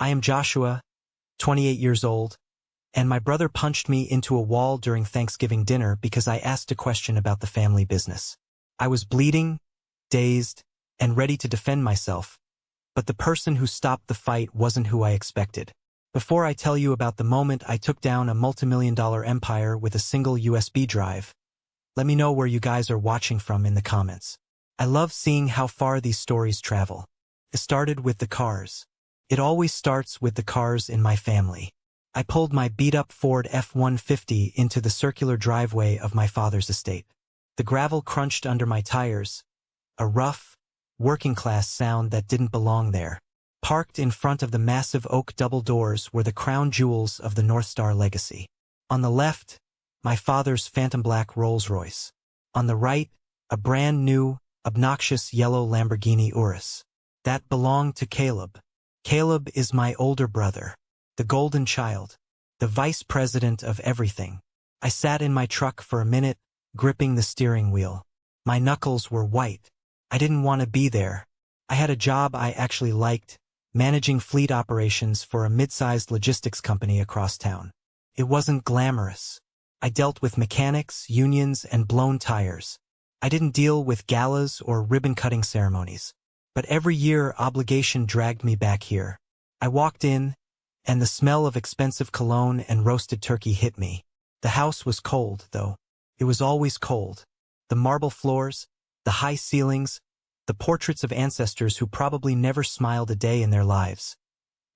I am Joshua, 28 years old, and my brother punched me into a wall during Thanksgiving dinner because I asked a question about the family business. I was bleeding, dazed, and ready to defend myself, but the person who stopped the fight wasn't who I expected. Before I tell you about the moment I took down a multimillion-dollar empire with a single USB drive, let me know where you guys are watching from in the comments. I love seeing how far these stories travel. It started with the cars. It always starts with the cars in my family. I pulled my beat-up Ford F-150 into the circular driveway of my father's estate. The gravel crunched under my tires, a rough, working-class sound that didn't belong there. Parked in front of the massive oak double doors were the crown jewels of the North Star legacy. On the left, my father's phantom black Rolls-Royce. On the right, a brand-new, obnoxious yellow Lamborghini Urus. That belonged to Caleb. Caleb is my older brother, the golden child, the vice president of everything. I sat in my truck for a minute, gripping the steering wheel. My knuckles were white. I didn't want to be there. I had a job I actually liked, managing fleet operations for a mid-sized logistics company across town. It wasn't glamorous. I dealt with mechanics, unions, and blown tires. I didn't deal with galas or ribbon-cutting ceremonies. But every year, obligation dragged me back here. I walked in, and the smell of expensive cologne and roasted turkey hit me. The house was cold, though. It was always cold. The marble floors, the high ceilings, the portraits of ancestors who probably never smiled a day in their lives.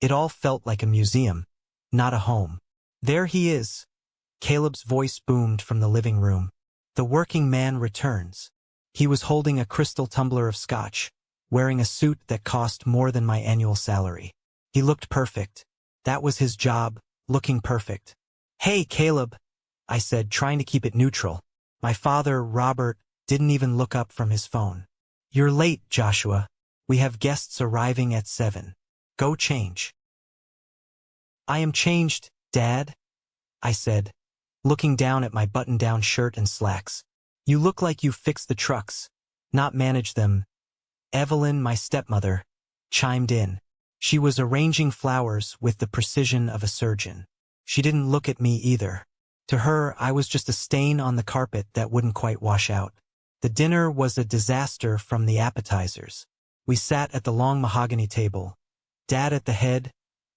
It all felt like a museum, not a home. There he is. Caleb's voice boomed from the living room. The working man returns. He was holding a crystal tumbler of scotch, wearing a suit that cost more than my annual salary. He looked perfect. That was his job, looking perfect. "Hey, Caleb," I said, trying to keep it neutral. My father, Robert, didn't even look up from his phone. "You're late, Joshua. We have guests arriving at 7. Go change." "I am changed, Dad," I said, looking down at my button-down shirt and slacks. "You look like you fixed the trucks, not managed them." Evelyn, my stepmother, chimed in. She was arranging flowers with the precision of a surgeon. She didn't look at me either. To her, I was just a stain on the carpet that wouldn't quite wash out. The dinner was a disaster from the appetizers. We sat at the long mahogany table, Dad at the head,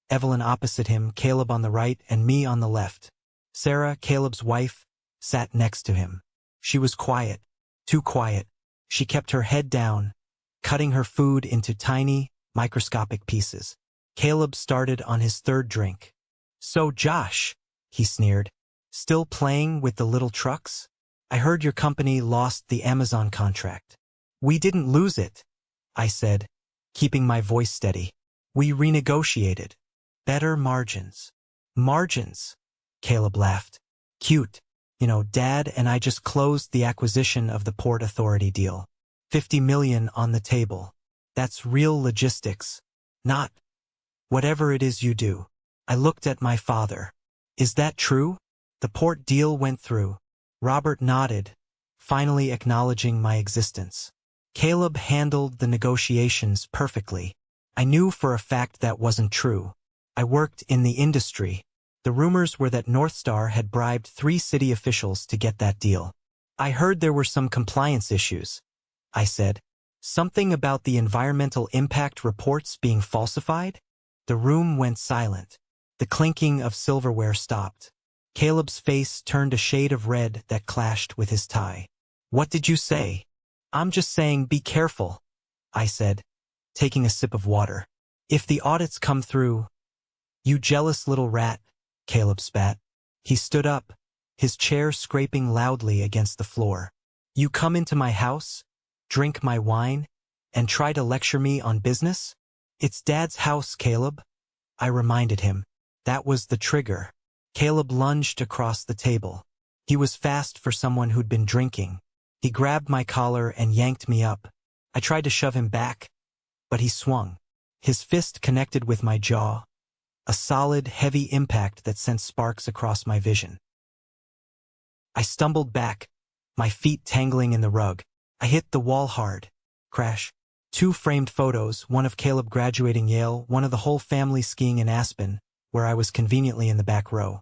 Evelyn opposite him, Caleb on the right, and me on the left. Sarah, Caleb's wife, sat next to him. She was quiet, too quiet. She kept her head down, cutting her food into tiny, microscopic pieces. Caleb started on his third drink. "So, Josh," he sneered, "still playing with the little trucks? I heard your company lost the Amazon contract." "We didn't lose it," I said, keeping my voice steady. "We renegotiated. Better margins." "Margins?" Caleb laughed. "Cute. You know, Dad and I just closed the acquisition of the Port Authority deal. 50 million on the table. That's real logistics. Not whatever it is you do." I looked at my father. "Is that true? The port deal went through?" Robert nodded, finally acknowledging my existence. "Caleb handled the negotiations perfectly." I knew for a fact that wasn't true. I worked in the industry. The rumors were that North Star had bribed 3 city officials to get that deal. "I heard there were some compliance issues," I said. "Something about the environmental impact reports being falsified?" The room went silent. The clinking of silverware stopped. Caleb's face turned a shade of red that clashed with his tie. "What did you say?" "I'm just saying be careful," I said, taking a sip of water. "If the audits come through—" "You jealous little rat," Caleb spat. He stood up, his chair scraping loudly against the floor. "You come into my house, drink my wine, and try to lecture me on business? It's Dad's house, Caleb," I reminded him. That was the trigger. Caleb lunged across the table. He was fast for someone who'd been drinking. He grabbed my collar and yanked me up. I tried to shove him back, but he swung. His fist connected with my jaw, a solid, heavy impact that sent sparks across my vision. I stumbled back, my feet tangling in the rug. I hit the wall hard. Crash. 2 framed photos, one of Caleb graduating Yale, one of the whole family skiing in Aspen, where I was conveniently in the back row.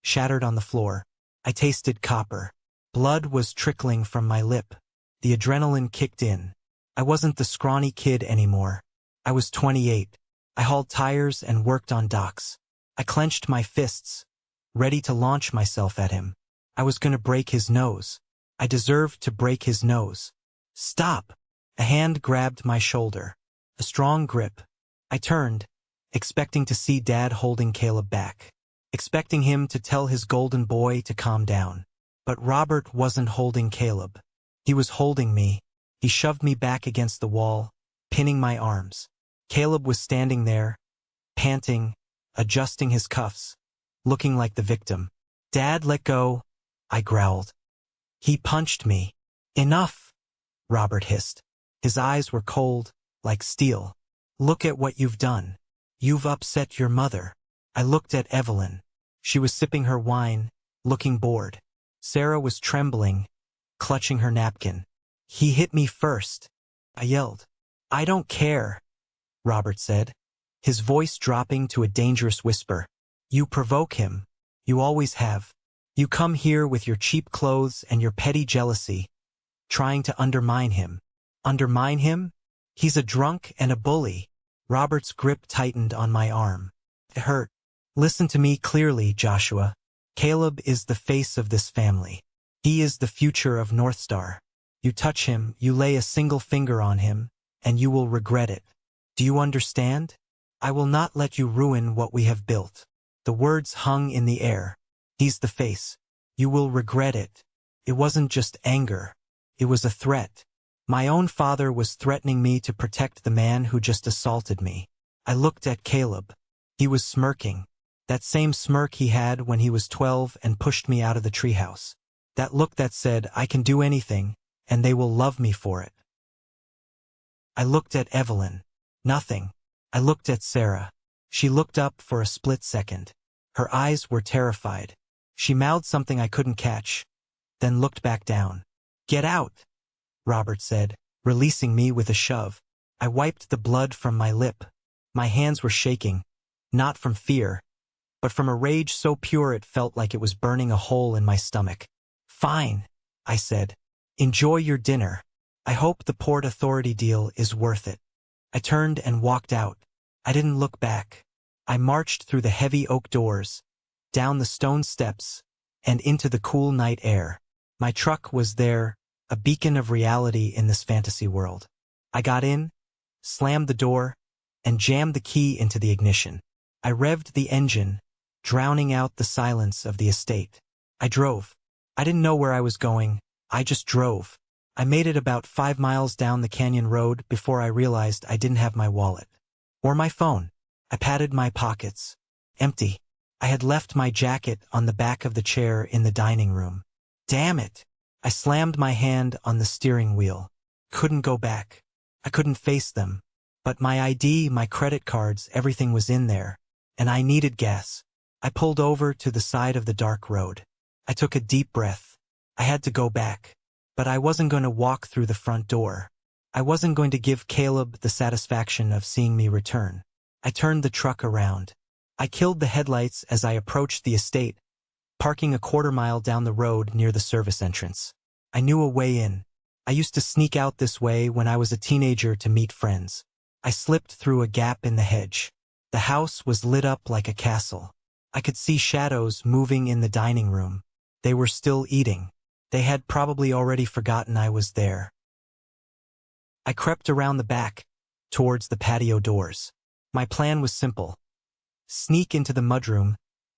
Shattered on the floor. I tasted copper. Blood was trickling from my lip. The adrenaline kicked in. I wasn't the scrawny kid anymore. I was 28. I hauled tires and worked on docks. I clenched my fists, ready to launch myself at him. I was going to break his nose. I deserved to break his nose. Stop! A hand grabbed my shoulder. A strong grip. I turned, expecting to see Dad holding Caleb back. Expecting him to tell his golden boy to calm down. But Robert wasn't holding Caleb. He was holding me. He shoved me back against the wall, pinning my arms. Caleb was standing there, panting, adjusting his cuffs, looking like the victim. Dad, let go, I growled. He punched me. Enough, Robert hissed. His eyes were cold, like steel. Look at what you've done. You've upset your mother. I looked at Evelyn. She was sipping her wine, looking bored. Sarah was trembling, clutching her napkin. He hit me first, I yelled. I don't care, Robert said, his voice dropping to a dangerous whisper. You provoke him. You always have. You come here with your cheap clothes and your petty jealousy, trying to undermine him. Undermine him? He's a drunk and a bully. Robert's grip tightened on my arm. It hurt. Listen to me clearly, Joshua. Caleb is the face of this family. He is the future of North Star. You touch him, you lay a single finger on him, and you will regret it. Do you understand? I will not let you ruin what we have built. The words hung in the air. He's the face. You will regret it. It wasn't just anger. It was a threat. My own father was threatening me to protect the man who just assaulted me. I looked at Caleb. He was smirking. That same smirk he had when he was 12 and pushed me out of the treehouse. That look that said, I can do anything, and they will love me for it. I looked at Evelyn. Nothing. I looked at Sarah. She looked up for a split second. Her eyes were terrified. She mouthed something I couldn't catch, then looked back down. Get out, Robert said, releasing me with a shove. I wiped the blood from my lip. My hands were shaking, not from fear, but from a rage so pure it felt like it was burning a hole in my stomach. Fine, I said. Enjoy your dinner. I hope the Port Authority deal is worth it. I turned and walked out. I didn't look back. I marched through the heavy oak doors, down the stone steps, and into the cool night air. My truck was there, a beacon of reality in this fantasy world. I got in, slammed the door, and jammed the key into the ignition. I revved the engine, drowning out the silence of the estate. I drove. I didn't know where I was going. I just drove. I made it about 5 miles down the canyon road before I realized I didn't have my wallet. Or my phone. I patted my pockets. Empty. I had left my jacket on the back of the chair in the dining room. Damn it! I slammed my hand on the steering wheel. Couldn't go back. I couldn't face them. But my ID, my credit cards, everything was in there. And I needed gas. I pulled over to the side of the dark road. I took a deep breath. I had to go back. But I wasn't going to walk through the front door. I wasn't going to give Caleb the satisfaction of seeing me return. I turned the truck around. I killed the headlights as I approached the estate, parking a quarter-mile down the road near the service entrance. I knew a way in. I used to sneak out this way when I was a teenager to meet friends. I slipped through a gap in the hedge. The house was lit up like a castle. I could see shadows moving in the dining room. They were still eating. They had probably already forgotten I was there. I crept around the back, towards the patio doors. My plan was simple. Sneak into the mudroom,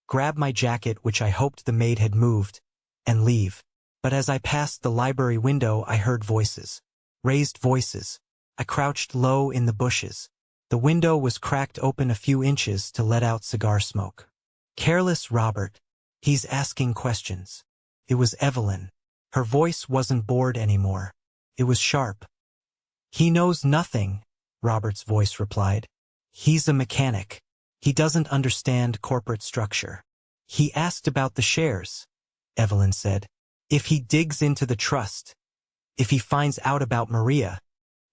grab my jacket which I hoped the maid had moved, and leave. But as I passed the library window I heard voices. Raised voices. I crouched low in the bushes. The window was cracked open a few inches to let out cigar smoke. Careless Robert. He's asking questions. It was Evelyn. Her voice wasn't bored anymore. It was sharp. He knows nothing, Robert's voice replied. He's a mechanic. He doesn't understand corporate structure. He asked about the shares, Evelyn said. If he digs into the trust. If he finds out about Maria.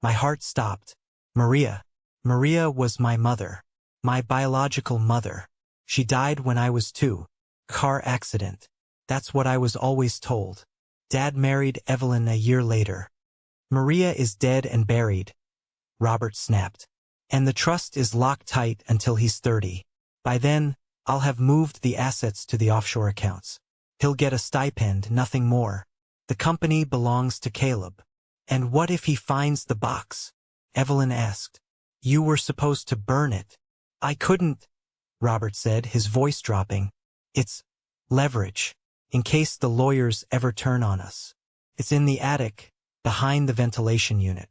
My heart stopped. Maria. Maria was my mother. My biological mother. She died when I was 2. Car accident. That's what I was always told. Dad married Evelyn a year later. Maria is dead and buried. Robert snapped. And the trust is locked tight until he's 30. By then, I'll have moved the assets to the offshore accounts. He'll get a stipend, nothing more. The company belongs to Caleb. And what if he finds the box? Evelyn asked. You were supposed to burn it. I couldn't, Robert said, his voice dropping. It's leverage, in case the lawyers ever turn on us. It's in the attic, behind the ventilation unit.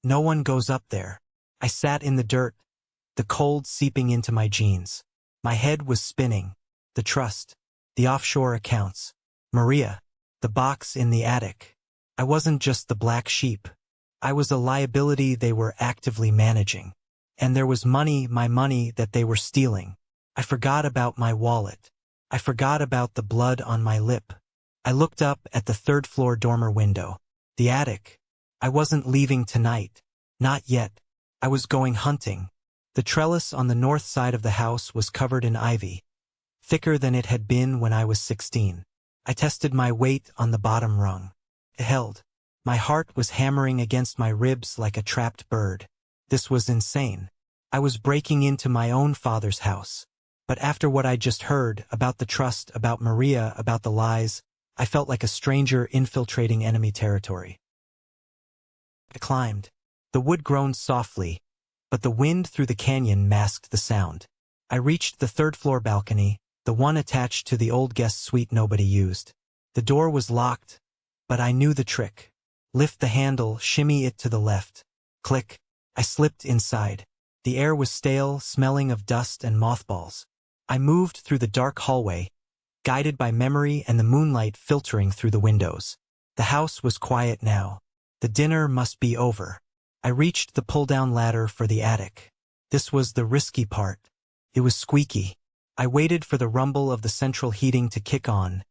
No one goes up there. I sat in the dirt, the cold seeping into my jeans. My head was spinning. The trust, the offshore accounts, Maria, the box in the attic. I wasn't just the black sheep. I was a liability they were actively managing. And there was money, my money, that they were stealing. I forgot about my wallet. I forgot about the blood on my lip. I looked up at the third-floor dormer window. The attic. I wasn't leaving tonight. Not yet. I was going hunting. The trellis on the north side of the house was covered in ivy, thicker than it had been when I was 16. I tested my weight on the bottom rung. It held. My heart was hammering against my ribs like a trapped bird. This was insane. I was breaking into my own father's house. But after what I just heard, about the trust, about Maria, about the lies, I felt like a stranger infiltrating enemy territory. I climbed. The wood groaned softly, but the wind through the canyon masked the sound. I reached the third-floor balcony, the one attached to the old guest suite nobody used. The door was locked, but I knew the trick. Lift the handle, shimmy it to the left. Click. I slipped inside. The air was stale, smelling of dust and mothballs. I moved through the dark hallway, guided by memory and the moonlight filtering through the windows. The house was quiet now. The dinner must be over. I reached the pull-down ladder for the attic. This was the risky part. It was squeaky. I waited for the rumble of the central heating to kick on,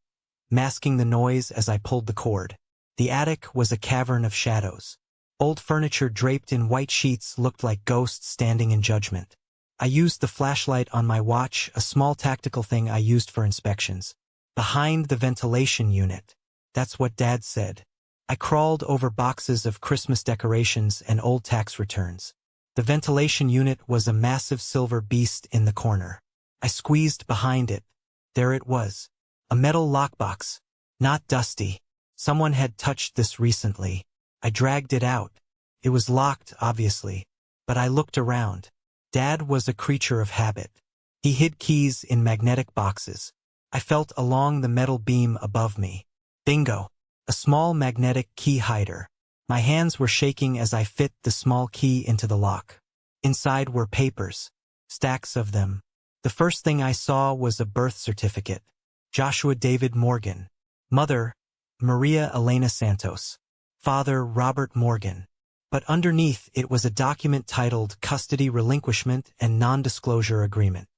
masking the noise as I pulled the cord. The attic was a cavern of shadows. Old furniture draped in white sheets looked like ghosts standing in judgment. I used the flashlight on my watch, a small tactical thing I used for inspections. Behind the ventilation unit. That's what Dad said. I crawled over boxes of Christmas decorations and old tax returns. The ventilation unit was a massive silver beast in the corner. I squeezed behind it. There it was. A metal lockbox. Not dusty. Someone had touched this recently. I dragged it out. It was locked, obviously. But I looked around. Dad was a creature of habit. He hid keys in magnetic boxes. I felt along the metal beam above me. Bingo! A small magnetic key hider. My hands were shaking as I fit the small key into the lock. Inside were papers. Stacks of them. The first thing I saw was a birth certificate. Joshua David Morgan. Mother, Maria Elena Santos. Father, Robert Morgan. But underneath it was a document titled Custody Relinquishment and Non-Disclosure Agreement.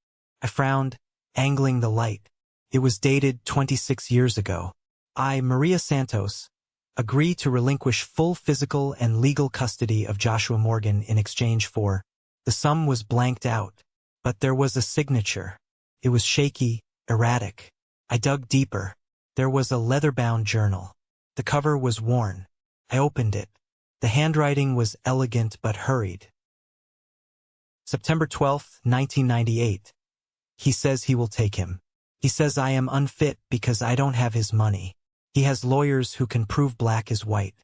I frowned, angling the light. It was dated 26 years ago. I, Maria Santos, agree to relinquish full physical and legal custody of Joshua Morgan in exchange for. The sum was blanked out, but there was a signature. It was shaky, erratic. I dug deeper. There was a leather-bound journal. The cover was worn. I opened it. The handwriting was elegant but hurried. September 12, 1998. He says he will take him. He says I am unfit because I don't have his money. He has lawyers who can prove black is white.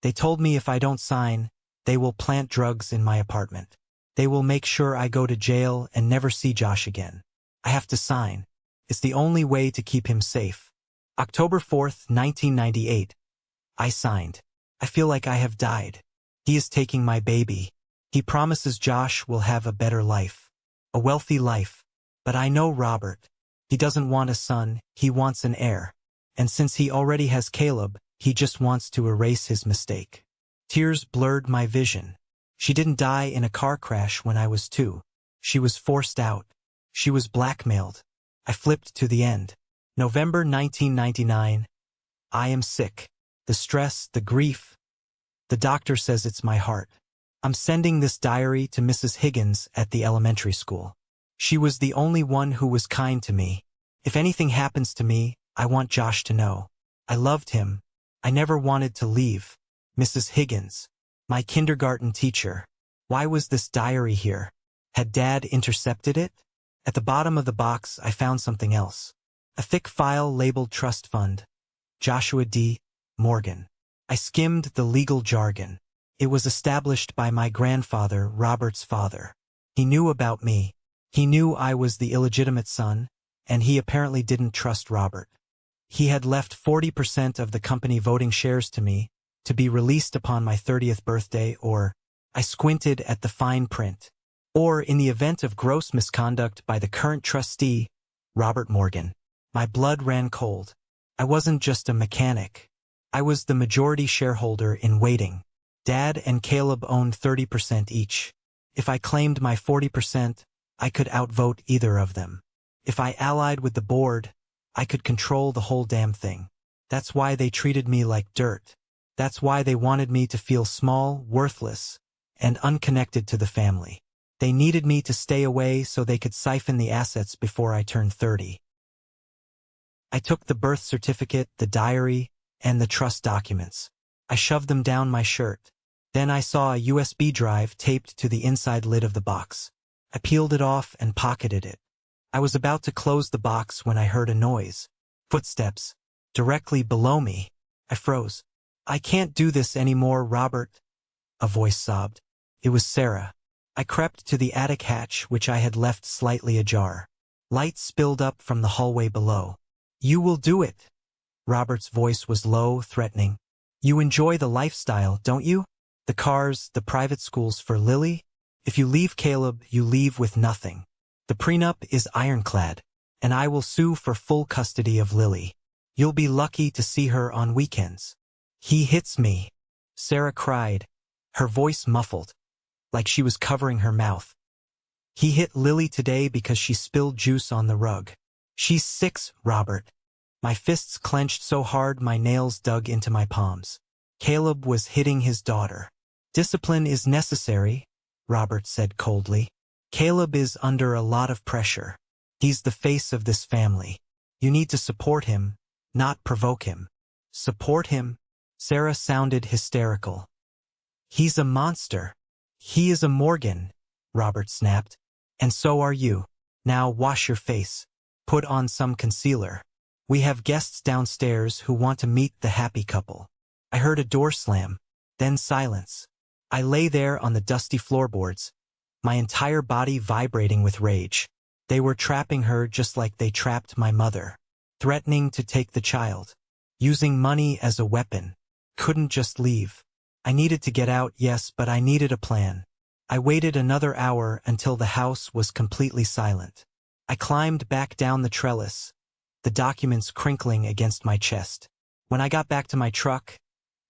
They told me if I don't sign, they will plant drugs in my apartment. They will make sure I go to jail and never see Josh again. I have to sign. It's the only way to keep him safe. October 4th, 1998. I signed. I feel like I have died. He is taking my baby. He promises Josh will have a better life. A wealthy life. But I know Robert. He doesn't want a son, he wants an heir. And since he already has Caleb, he just wants to erase his mistake. Tears blurred my vision. She didn't die in a car crash when I was 2. She was forced out. She was blackmailed. I flipped to the end. November 1999. I am sick. The stress, the grief. The doctor says it's my heart. I'm sending this diary to Mrs. Higgins at the elementary school. She was the only one who was kind to me. If anything happens to me, I want Josh to know. I loved him. I never wanted to leave. Mrs. Higgins, my kindergarten teacher. Why was this diary here? Had Dad intercepted it? At the bottom of the box, I found something else. A thick file labeled Trust Fund. Joshua D. Morgan. I skimmed the legal jargon. It was established by my grandfather, Robert's father. He knew about me. He knew I was the illegitimate son, and he apparently didn't trust Robert. He had left 40% of the company voting shares to me, to be released upon my 30th birthday, or, I squinted at the fine print, or in the event of gross misconduct by the current trustee, Robert Morgan. My blood ran cold. I wasn't just a mechanic. I was the majority shareholder in waiting. Dad and Caleb owned 30% each. If I claimed my 40%, I could outvote either of them. If I allied with the board, I could control the whole damn thing. That's why they treated me like dirt. That's why they wanted me to feel small, worthless, and unconnected to the family. They needed me to stay away so they could siphon the assets before I turned 30. I took the birth certificate, the diary, and the trust documents. I shoved them down my shirt. Then I saw a USB drive taped to the inside lid of the box. I peeled it off and pocketed it. I was about to close the box when I heard a noise. Footsteps. Directly below me. I froze. I can't do this anymore, Robert. A voice sobbed. It was Sarah. I crept to the attic hatch, which I had left slightly ajar. Light spilled up from the hallway below. You will do it. Robert's voice was low, threatening. You enjoy the lifestyle, don't you? The cars, the private schools for Lily? If you leave Caleb, you leave with nothing. The prenup is ironclad, and I will sue for full custody of Lily. You'll be lucky to see her on weekends. He hits me. Sarah cried, her voice muffled, like she was covering her mouth. He hit Lily today because she spilled juice on the rug. She's 6, Robert. My fists clenched so hard my nails dug into my palms. Caleb was hitting his daughter. Discipline is necessary, Robert said coldly. Caleb is under a lot of pressure. He's the face of this family. You need to support him, not provoke him. Support him? Sarah sounded hysterical. He's a monster. He is a Morgan, Robert snapped. And so are you. Now wash your face. Put on some concealer. We have guests downstairs who want to meet the happy couple. I heard a door slam, then silence. I lay there on the dusty floorboards, my entire body vibrating with rage. They were trapping her just like they trapped my mother. Threatening to take the child. Using money as a weapon. Couldn't just leave. I needed to get out, yes, but I needed a plan. I waited another hour until the house was completely silent. I climbed back down the trellis, the documents crinkling against my chest. When I got back to my truck,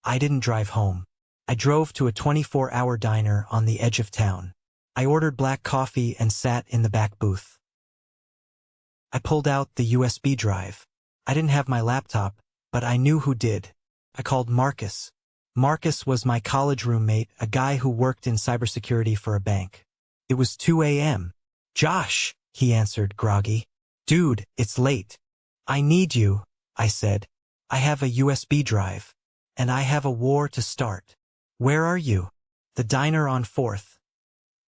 I didn't drive home. I drove to a 24-hour diner on the edge of town. I ordered black coffee and sat in the back booth. I pulled out the USB drive. I didn't have my laptop, but I knew who did. I called Marcus. Marcus was my college roommate, a guy who worked in cybersecurity for a bank. It was 2 a.m. Josh, he answered, groggy. Dude, it's late. I need you, I said. I have a USB drive. And I have a war to start. Where are you? The diner on 4th.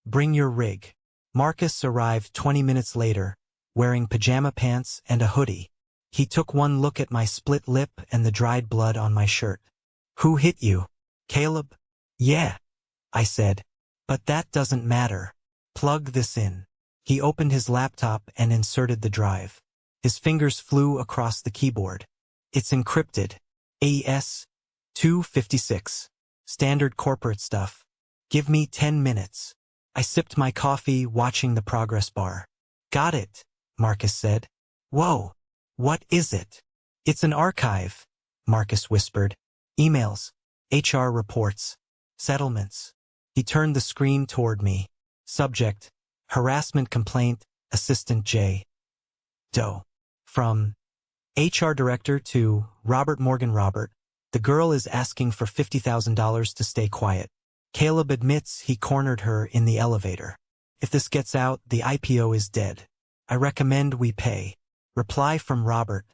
Bring your rig. Marcus arrived 20 minutes later, wearing pajama pants and a hoodie. He took one look at my split lip and the dried blood on my shirt. Who hit you? Caleb? Yeah, I said. But that doesn't matter. Plug this in. He opened his laptop and inserted the drive. His fingers flew across the keyboard. It's encrypted. AES 256. Standard corporate stuff. Give me 10 minutes. I sipped my coffee, watching the progress bar. Got it, Marcus said. Whoa. What is it? It's an archive, Marcus whispered. Emails, HR reports, settlements. He turned the screen toward me. Subject, harassment complaint, Assistant J. Doe. From HR Director to Robert Morgan. Robert, the girl is asking for $50,000 to stay quiet. Caleb admits he cornered her in the elevator. If this gets out, the IPO is dead. I recommend we pay. Reply from Robert.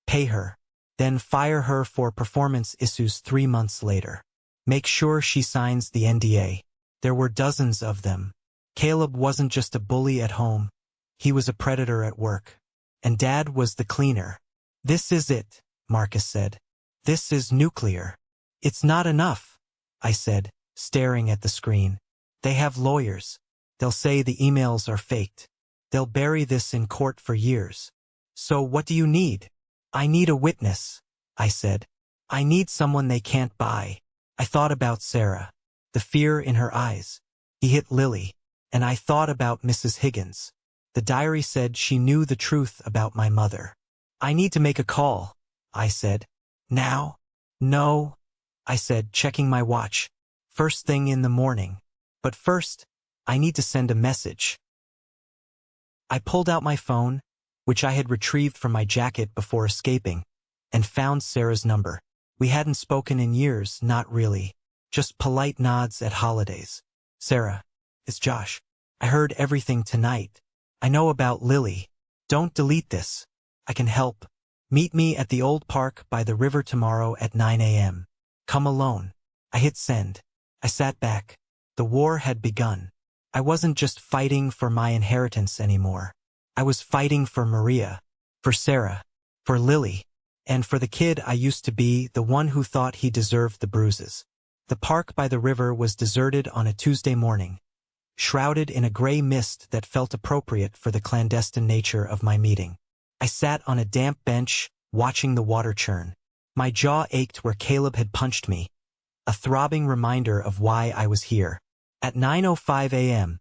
Pay her. Then fire her for performance issues 3 months later. Make sure she signs the NDA. There were dozens of them. Caleb wasn't just a bully at home. He was a predator at work. And Dad was the cleaner. This is it, Marcus said. This is nuclear. It's not enough, I said, staring at the screen. They have lawyers. They'll say the emails are faked. They'll bury this in court for years. So what do you need? I need a witness, I said. I need someone they can't buy. I thought about Sarah, the fear in her eyes. He hit Lily, and I thought about Mrs. Higgins. The diary said she knew the truth about my mother. I need to make a call, I said. Now? No, I said, checking my watch. First thing in the morning. But first, I need to send a message. I pulled out my phone, which I had retrieved from my jacket before escaping, and found Sarah's number. We hadn't spoken in years, not really. Just polite nods at holidays. Sarah, it's Josh. I heard everything tonight. I know about Lily. Don't delete this. I can help. Meet me at the old park by the river tomorrow at 9 a.m. Come alone. I hit send. I sat back. The war had begun. I wasn't just fighting for my inheritance anymore. I was fighting for Maria, for Sarah, for Lily, and for the kid I used to be, the one who thought he deserved the bruises. The park by the river was deserted on a Tuesday morning, shrouded in a gray mist that felt appropriate for the clandestine nature of my meeting. I sat on a damp bench, watching the water churn. My jaw ached where Caleb had punched me, a throbbing reminder of why I was here. At 9:05 a.m.,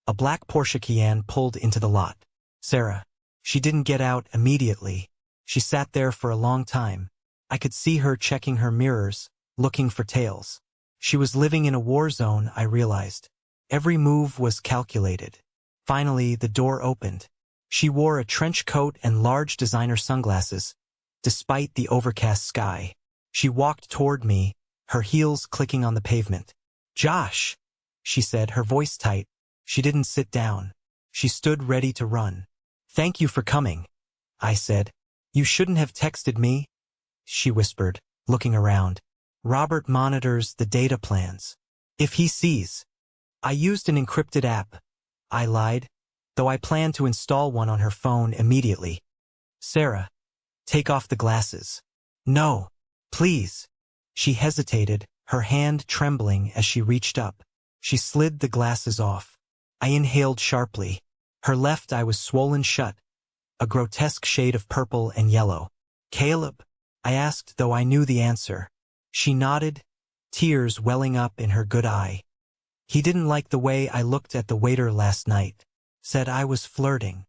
a black Porsche Cayenne pulled into the lot. Sarah. She didn't get out immediately. She sat there for a long time. I could see her checking her mirrors, looking for tails. She was living in a war zone, I realized. Every move was calculated. Finally, the door opened. She wore a trench coat and large designer sunglasses, despite the overcast sky. She walked toward me, her heels clicking on the pavement. Josh, she said, her voice tight. She didn't sit down. She stood ready to run. Thank you for coming, I said. You shouldn't have texted me, she whispered, looking around. Robert monitors the data plans. If he sees. I used an encrypted app, I lied, though I planned to install one on her phone immediately. Sarah, take off the glasses. No, please. She hesitated, her hand trembling as she reached up. She slid the glasses off. I inhaled sharply. Her left eye was swollen shut, a grotesque shade of purple and yellow. Caleb? I asked, though I knew the answer. She nodded, tears welling up in her good eye. He didn't like the way I looked at the waiter last night, said I was flirting.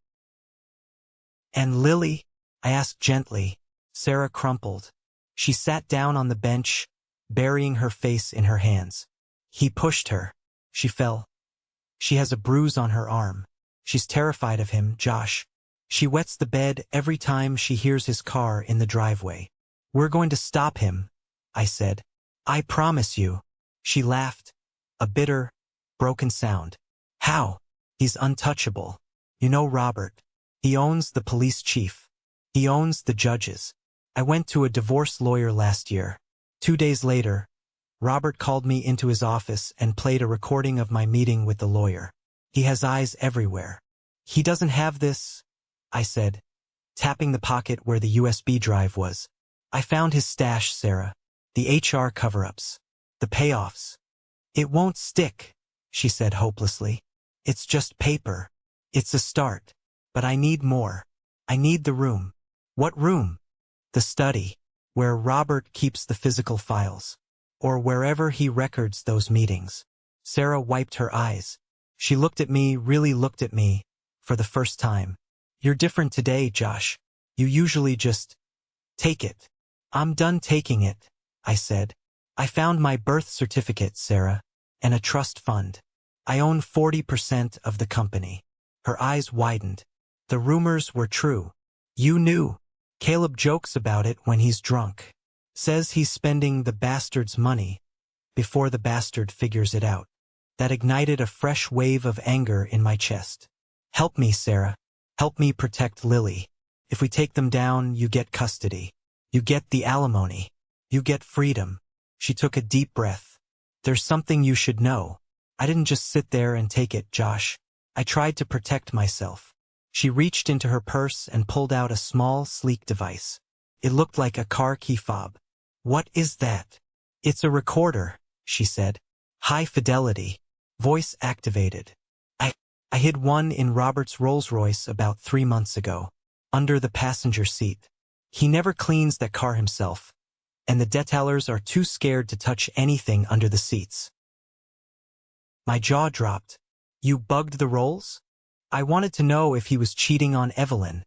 And Lily? I asked gently. Sarah crumpled. She sat down on the bench, burying her face in her hands. He pushed her. She fell. She has a bruise on her arm. She's terrified of him, Josh. She wets the bed every time she hears his car in the driveway. We're going to stop him, I said. I promise you. She laughed, a bitter, broken sound. How? He's untouchable. You know Robert. He owns the police chief. He owns the judges. I went to a divorce lawyer last year. 2 days later, Robert called me into his office and played a recording of my meeting with the lawyer. He has eyes everywhere. He doesn't have this, I said, tapping the pocket where the USB drive was. I found his stash, Sarah. The HR cover-ups. The payoffs. It won't stick, she said hopelessly. It's just paper. It's a start. But I need more. I need the room. What room? The study, where Robert keeps the physical files. Or wherever he records those meetings. Sarah wiped her eyes. She looked at me, really looked at me, for the first time. You're different today, Josh. You usually just take it. I'm done taking it, I said. I found my birth certificate, Sarah, and a trust fund. I own 40% of the company. Her eyes widened. The rumors were true. You knew. Caleb jokes about it when he's drunk. Says he's spending the bastard's money. before the bastard figures it out. That ignited a fresh wave of anger in my chest. Help me, Sarah. Help me protect Lily. If we take them down, you get custody. You get the alimony. You get freedom. She took a deep breath. There's something you should know. I didn't just sit there and take it, Josh. I tried to protect myself. She reached into her purse and pulled out a small, sleek device. It looked like a car key fob. What is that? It's a recorder, she said. High fidelity. Voice activated. I hid one in Robert's Rolls-Royce about 3 months ago, under the passenger seat. He never cleans that car himself, and the detailers are too scared to touch anything under the seats. My jaw dropped. You bugged the Rolls? I wanted to know if he was cheating on Evelyn,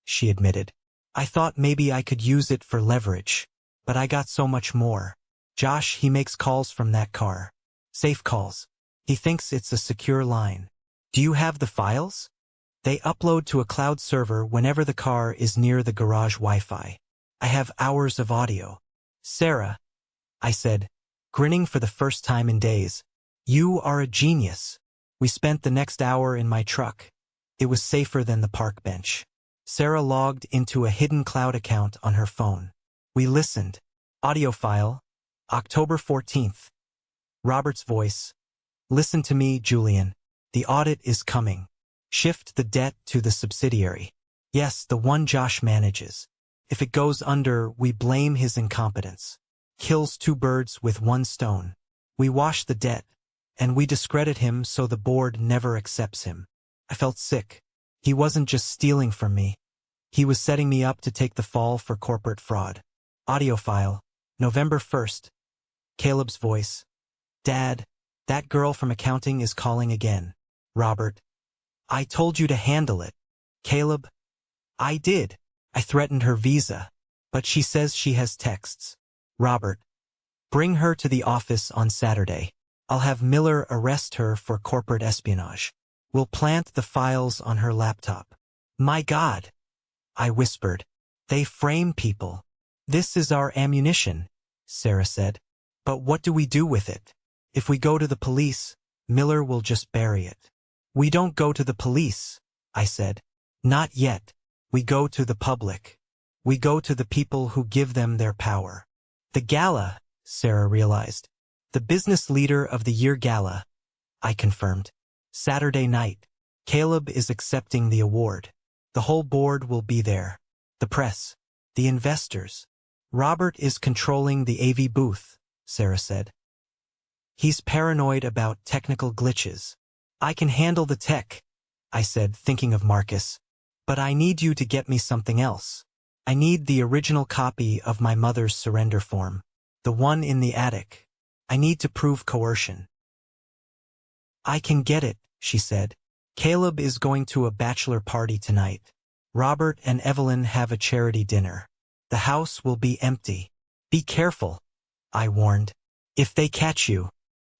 she admitted. I thought maybe I could use it for leverage, but I got so much more. Josh, he makes calls from that car. Safe calls. He thinks it's a secure line. Do you have the files? They upload to a cloud server whenever the car is near the garage Wi-Fi. I have hours of audio. Sarah, I said, grinning for the first time in days. You are a genius. We spent the next hour in my truck. It was safer than the park bench. Sarah logged into a hidden cloud account on her phone. We listened. Audio file, October 14th. Robert's voice. Listen to me, Julian. The audit is coming. Shift the debt to the subsidiary. Yes, the one Josh manages. If it goes under, we blame his incompetence. Kills 2 birds with 1 stone. We wash the debt, and we discredit him so the board never accepts him. I felt sick. He wasn't just stealing from me. He was setting me up to take the fall for corporate fraud. Audio file, November 1st. Caleb's voice. Dad, that girl from accounting is calling again. Robert. I told you to handle it. Caleb. I did. I threatened her visa, but she says she has texts. Robert. Bring her to the office on Saturday. I'll have Miller arrest her for corporate espionage. We'll plant the files on her laptop. My God. I whispered. They frame people. This is our ammunition, Sarah said. But what do we do with it? If we go to the police, Miller will just bury it. We don't go to the police, I said. Not yet. We go to the public. We go to the people who give them their power. The gala, Sarah realized. The business leader of the year gala, I confirmed. Saturday night. Caleb is accepting the award. The whole board will be there. The press. The investors. Robert is controlling the AV booth, Sarah said. He's paranoid about technical glitches. I can handle the tech, I said, thinking of Marcus. But I need you to get me something else. I need the original copy of my mother's surrender form. The one in the attic. I need to prove coercion. I can get it, she said. Caleb is going to a bachelor party tonight. Robert and Evelyn have a charity dinner. The house will be empty. Be careful, I warned. If they catch you.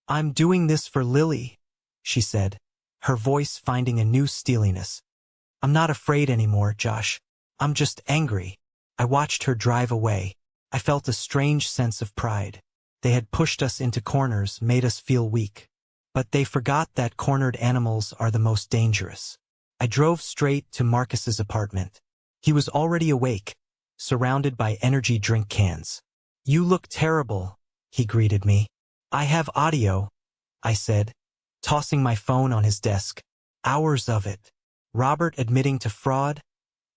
I'm doing this for Lily, she said, her voice finding a new steeliness. I'm not afraid anymore, Josh. I'm just angry. I watched her drive away. I felt a strange sense of pride. They had pushed us into corners, made us feel weak. But they forgot that cornered animals are the most dangerous. I drove straight to Marcus's apartment. He was already awake, surrounded by energy drink cans. You look terrible, he greeted me. I have audio, I said, tossing my phone on his desk. Hours of it. Robert admitting to fraud,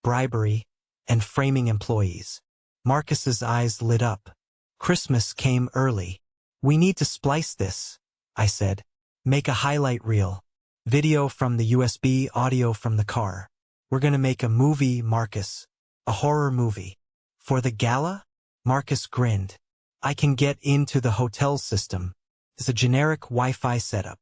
bribery, and framing employees. Marcus's eyes lit up. Christmas came early. We need to splice this, I said. Make a highlight reel. Video from the USB, audio from the car. We're gonna make a movie, Marcus. A horror movie. For the gala? Marcus grinned. I can get into the hotel system. It's a generic Wi-Fi setup.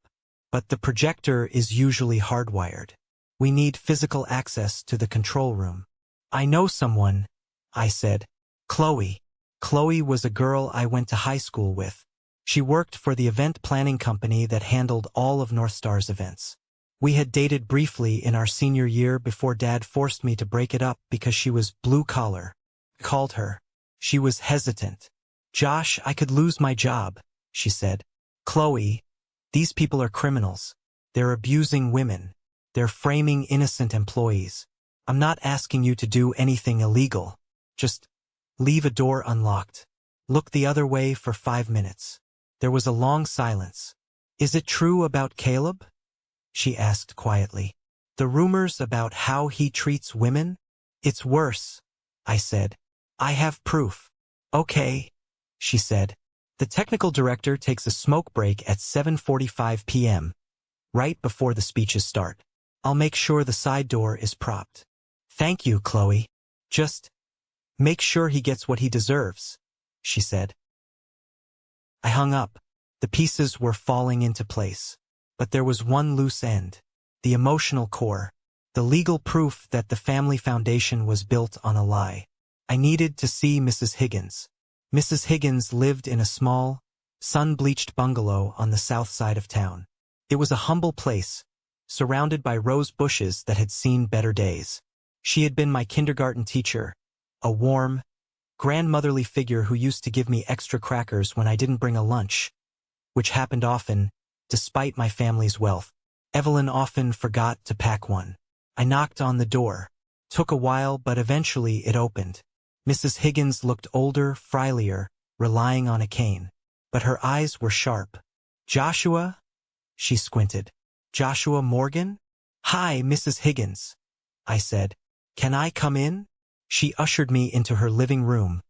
But the projector is usually hardwired. We need physical access to the control room. I know someone, I said. Chloe. Chloe was a girl I went to high school with. She worked for the event planning company that handled all of North Star's events. We had dated briefly in our senior year before Dad forced me to break it up because she was blue-collar. I called her. She was hesitant. Josh, I could lose my job. she said. Chloe, these people are criminals. They're abusing women. They're framing innocent employees. I'm not asking you to do anything illegal. Just leave a door unlocked. Look the other way for 5 minutes. There was a long silence. Is it true about Caleb? She asked quietly. The rumors about how he treats women? It's worse, I said. I have proof. Okay, she said. The technical director takes a smoke break at 7:45 p.m., right before the speeches start. I'll make sure the side door is propped. Thank you, Chloe. Just make sure he gets what he deserves, she said. I hung up. The pieces were falling into place. But there was one loose end. The emotional core. The legal proof that the family foundation was built on a lie. I needed to see Mrs. Higgins. Mrs. Higgins lived in a small, sun-bleached bungalow on the south side of town. It was a humble place, surrounded by rose bushes that had seen better days. She had been my kindergarten teacher, a warm, grandmotherly figure who used to give me extra crackers when I didn't bring a lunch, which happened often, despite my family's wealth. Evelyn often forgot to pack one. I knocked on the door. Took a while, but eventually it opened. Mrs. Higgins looked older, frilier, relying on a cane. But her eyes were sharp. Joshua? She squinted. Joshua Morgan? Hi, Mrs. Higgins, I said. Can I come in? She ushered me into her living room,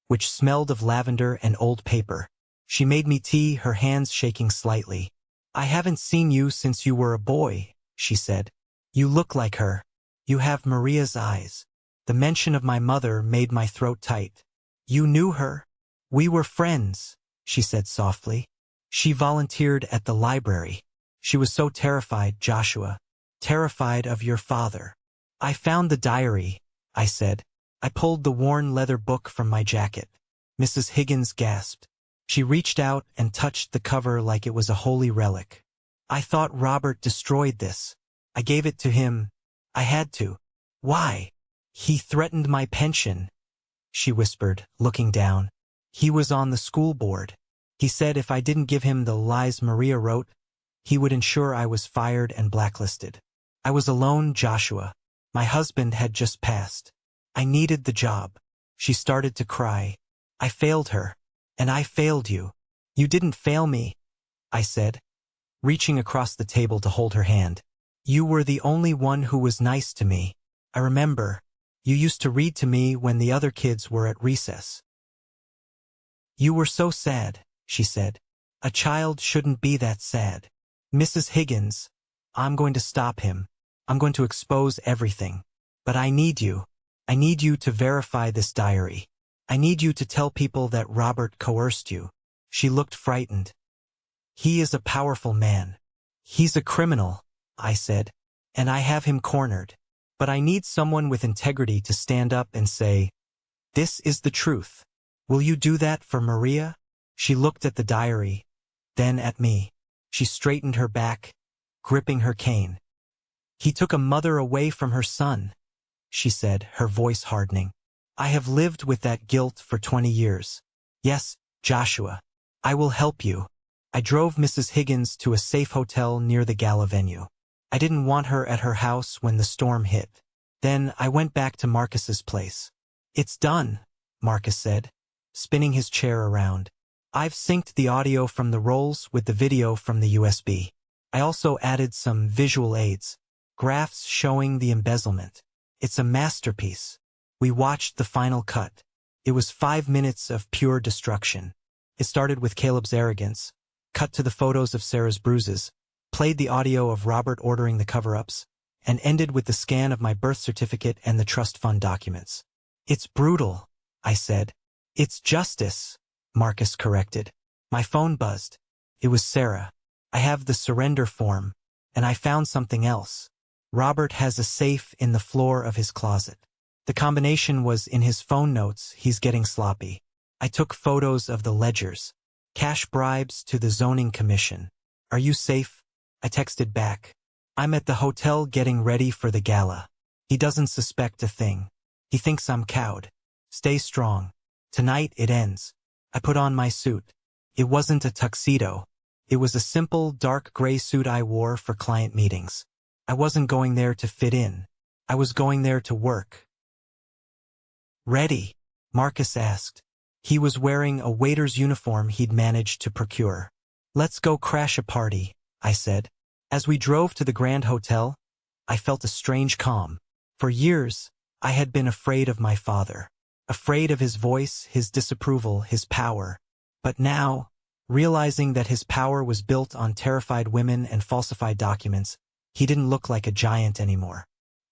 which smelled of lavender and old paper. She made me tea, her hands shaking slightly. I haven't seen you since you were a boy, she said. You look like her. You have Maria's eyes. The mention of my mother made my throat tight. You knew her? We were friends, she said softly. She volunteered at the library. She was so terrified, Joshua. Terrified of your father. I found the diary, I said. I pulled the worn leather book from my jacket. Mrs. Higgins gasped. She reached out and touched the cover like it was a holy relic. I thought Robert destroyed this. I gave it to him. I had to. Why? He threatened my pension, she whispered, looking down. He was on the school board. He said if I didn't give him the lies Maria wrote, he would ensure I was fired and blacklisted. I was alone, Joshua. My husband had just passed. I needed the job. She started to cry. I failed her. And I failed you. You didn't fail me, I said, reaching across the table to hold her hand. You were the only one who was nice to me. I remember. You used to read to me when the other kids were at recess. You were so sad, she said. A child shouldn't be that sad. Mrs. Higgins, I'm going to stop him. I'm going to expose everything. But I need you. I need you to verify this diary. I need you to tell people that Robert coerced you. She looked frightened. He is a powerful man. He's a criminal, I said, and I have him cornered. But I need someone with integrity to stand up and say, this is the truth. Will you do that for Maria? She looked at the diary, then at me. She straightened her back, gripping her cane. He took a mother away from her son, she said, her voice hardening. I have lived with that guilt for 20 years. Yes, Joshua, I will help you. I drove Mrs. Higgins to a safe hotel near the gala venue. I didn't want her at her house when the storm hit. Then I went back to Marcus's place. It's done, Marcus said, spinning his chair around. I've synced the audio from the rolls with the video from the USB. I also added some visual aids, graphs showing the embezzlement. It's a masterpiece. We watched the final cut. It was 5 minutes of pure destruction. It started with Caleb's arrogance, cut to the photos of Sarah's bruises, played the audio of Robert ordering the cover-ups, and ended with the scan of my birth certificate and the trust fund documents. It's brutal, I said. It's justice, Marcus corrected. My phone buzzed. It was Sarah. I have the surrender form, and I found something else. Robert has a safe in the floor of his closet. The combination was in his phone notes. He's getting sloppy. I took photos of the ledgers. Cash bribes to the zoning commission. Are you safe? I texted back. I'm at the hotel getting ready for the gala. He doesn't suspect a thing. He thinks I'm cowed. Stay strong. Tonight it ends. I put on my suit. It wasn't a tuxedo. It was a simple, dark gray suit I wore for client meetings. I wasn't going there to fit in. I was going there to work. "Ready?" Marcus asked. He was wearing a waiter's uniform he'd managed to procure. "Let's go crash a party," I said. As we drove to the Grand Hotel, I felt a strange calm. For years, I had been afraid of my father. Afraid of his voice, his disapproval, his power. But now, realizing that his power was built on terrified women and falsified documents, he didn't look like a giant anymore.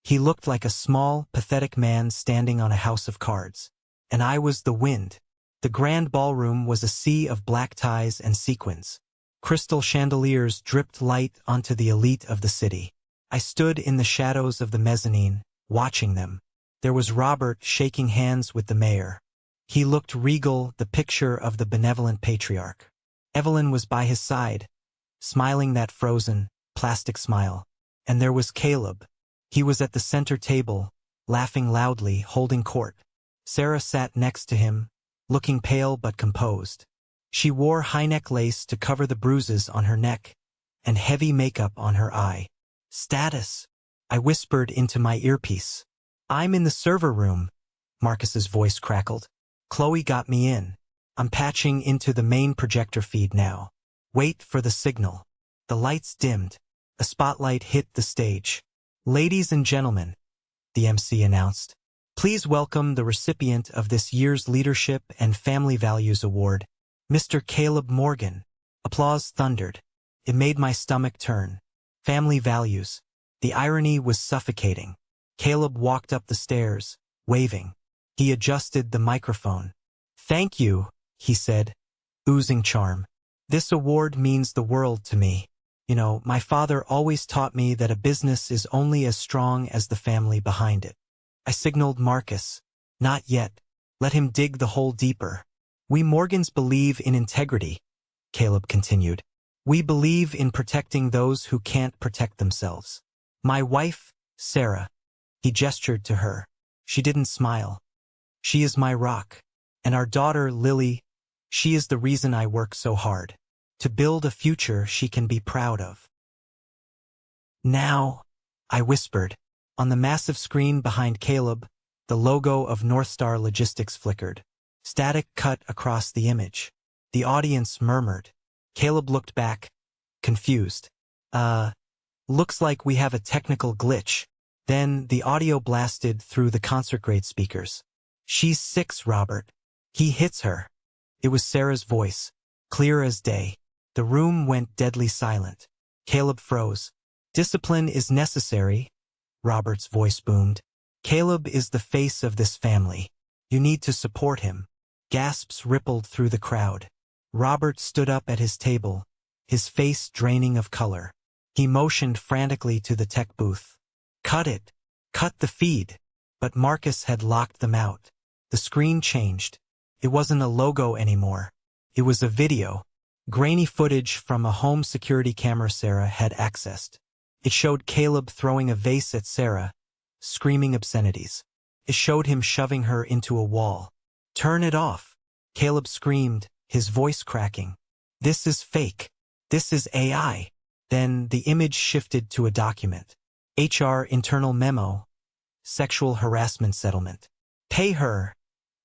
He looked like a small, pathetic man standing on a house of cards. And I was the wind. The grand ballroom was a sea of black ties and sequins. Crystal chandeliers dripped light onto the elite of the city. I stood in the shadows of the mezzanine, watching them. There was Robert shaking hands with the mayor. He looked regal, the picture of the benevolent patriarch. Evelyn was by his side, smiling that frozen, plastic smile. And there was Caleb. He was at the center table, laughing loudly, holding court. Sarah sat next to him, looking pale but composed. She wore high-neck lace to cover the bruises on her neck, and heavy makeup on her eye. "Status," I whispered into my earpiece. "I'm in the server room," Marcus's voice crackled. "Chloe got me in. I'm patching into the main projector feed now. Wait for the signal." The lights dimmed. A spotlight hit the stage. "Ladies and gentlemen," the MC announced, "please welcome the recipient of this year's Leadership and Family Values Award, Mr. Caleb Morgan." Applause thundered. It made my stomach turn. Family values. The irony was suffocating. Caleb walked up the stairs, waving. He adjusted the microphone. "Thank you," he said, oozing charm. "This award means the world to me. You know, my father always taught me that a business is only as strong as the family behind it." I signaled Marcus. "Not yet. Let him dig the hole deeper." "We Morgans believe in integrity," Caleb continued. "We believe in protecting those who can't protect themselves. My wife, Sarah," he gestured to her. "She didn't smile. She is my rock. And our daughter, Lily, she is the reason I work so hard. To build a future she can be proud of." "Now," I whispered. On the massive screen behind Caleb, the logo of Northstar Logistics flickered. Static cut across the image. The audience murmured. Caleb looked back, confused. Looks like we have a technical glitch." Then the audio blasted through the concert-grade speakers. "She's 6, Robert. He hits her." It was Sarah's voice, clear as day. The room went deadly silent. Caleb froze. "Discipline is necessary," Robert's voice boomed. "Caleb is the face of this family. You need to support him." Gasps rippled through the crowd. Robert stood up at his table, his face draining of color. He motioned frantically to the tech booth. "Cut it! Cut the feed!" But Marcus had locked them out. The screen changed. It wasn't a logo anymore. It was a video. Grainy footage from a home security camera Sarah had accessed. It showed Caleb throwing a vase at Sarah, screaming obscenities. It showed him shoving her into a wall. "Turn it off!" Caleb screamed, his voice cracking. "This is fake. This is AI." Then the image shifted to a document. HR internal memo. Sexual harassment settlement. "Pay her."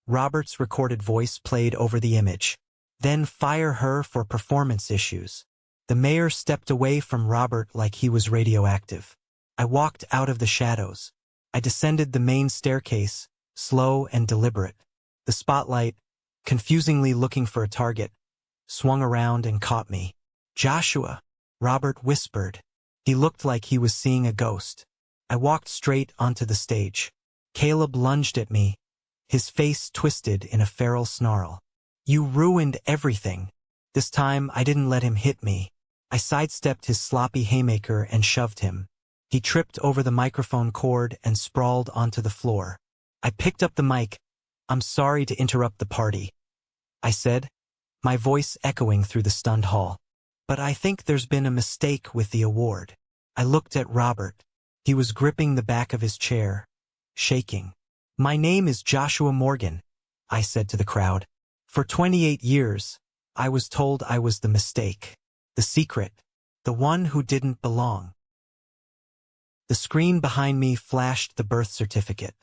Robert's recorded voice played over the image. "Then fire her for performance issues." The mayor stepped away from Robert like he was radioactive. I walked out of the shadows. I descended the main staircase, slow and deliberate. The spotlight, confusingly looking for a target, swung around and caught me. "Joshua," Robert whispered. He looked like he was seeing a ghost. I walked straight onto the stage. Caleb lunged at me, his face twisted in a feral snarl. "You ruined everything." This time I didn't let him hit me. I sidestepped his sloppy haymaker and shoved him. He tripped over the microphone cord and sprawled onto the floor. I picked up the mic. "I'm sorry to interrupt the party," I said, my voice echoing through the stunned hall. "But I think there's been a mistake with the award." I looked at Robert. He was gripping the back of his chair, shaking. "My name is Joshua Morgan," I said to the crowd. "For 28 years, I was told I was the mistake, the secret, the one who didn't belong. The screen behind me flashed the birth certificate.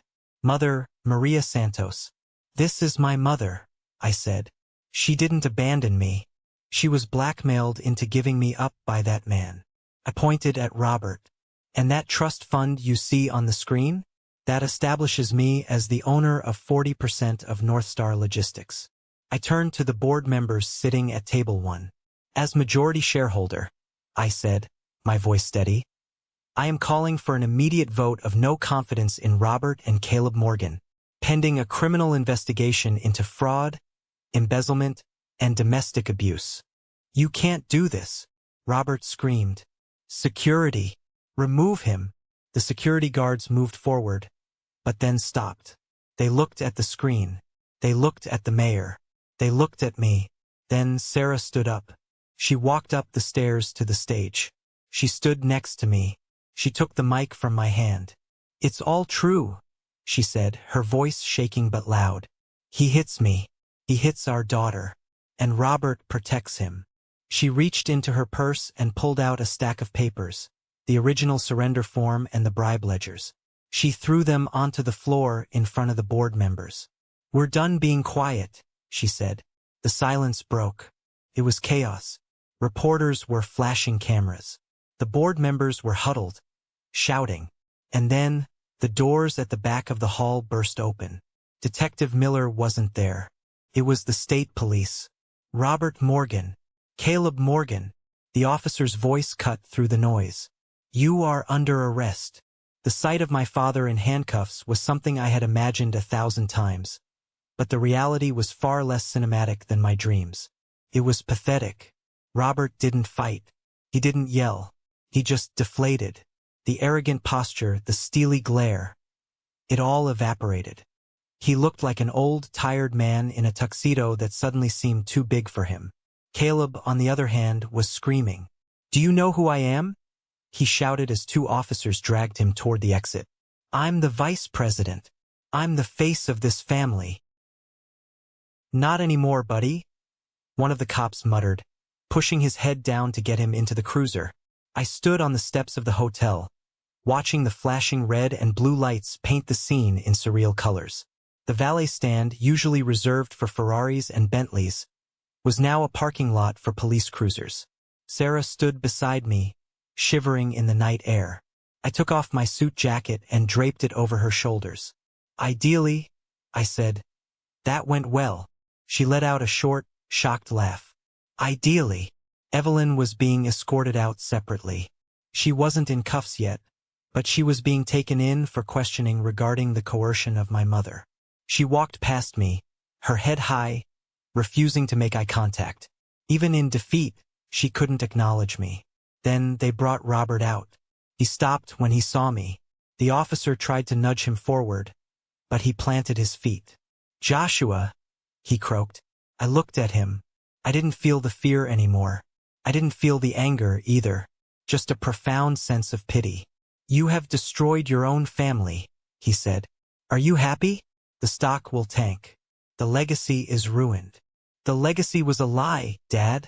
Mother, Maria Santos. This is my mother, I said. She didn't abandon me. She was blackmailed into giving me up by that man. I pointed at Robert. And that trust fund you see on the screen? That establishes me as the owner of 40% of North Star Logistics. I turned to the board members sitting at table 1. As majority shareholder, I said, my voice steady, I am calling for an immediate vote of no confidence in Robert and Caleb Morgan, pending a criminal investigation into fraud, embezzlement, and domestic abuse. You can't do this, Robert screamed. Security, remove him. The security guards moved forward, but then stopped. They looked at the screen. They looked at the mayor. They looked at me. Then Sarah stood up. She walked up the stairs to the stage. She stood next to me. She took the mic from my hand. It's all true, she said, her voice shaking but loud. He hits me. He hits our daughter. And Robert protects him. She reached into her purse and pulled out a stack of papers, the original surrender form and the bribe ledgers. She threw them onto the floor in front of the board members. We're done being quiet, she said. The silence broke. It was chaos. Reporters were flashing cameras. The board members were huddled, shouting. And then, the doors at the back of the hall burst open. Detective Miller wasn't there. It was the state police. Robert Morgan. Caleb Morgan. The officer's voice cut through the noise. You are under arrest. The sight of my father in handcuffs was something I had imagined 1,000 times. But the reality was far less cinematic than my dreams. It was pathetic. Robert didn't fight. He didn't yell. He just deflated. The arrogant posture, the steely glare. It all evaporated. He looked like an old, tired man in a tuxedo that suddenly seemed too big for him. Caleb, on the other hand, was screaming. Do you know who I am? He shouted as 2 officers dragged him toward the exit. I'm the vice president. I'm the face of this family. Not anymore, buddy, one of the cops muttered, pushing his head down to get him into the cruiser. I stood on the steps of the hotel, watching the flashing red and blue lights paint the scene in surreal colors. The valet stand, usually reserved for Ferraris and Bentleys, was now a parking lot for police cruisers. Sarah stood beside me, shivering in the night air. I took off my suit jacket and draped it over her shoulders. Ideally, I said. That went well. She let out a short, shocked laugh. Ideally. Evelyn was being escorted out separately. She wasn't in cuffs yet, but she was being taken in for questioning regarding the coercion of my mother. She walked past me, her head high, refusing to make eye contact. Even in defeat, she couldn't acknowledge me. Then they brought Robert out. He stopped when he saw me. The officer tried to nudge him forward, but he planted his feet. Joshua, he croaked. I looked at him. I didn't feel the fear anymore. I didn't feel the anger either, just a profound sense of pity. You have destroyed your own family, he said. Are you happy? The stock will tank. The legacy is ruined. The legacy was a lie, Dad,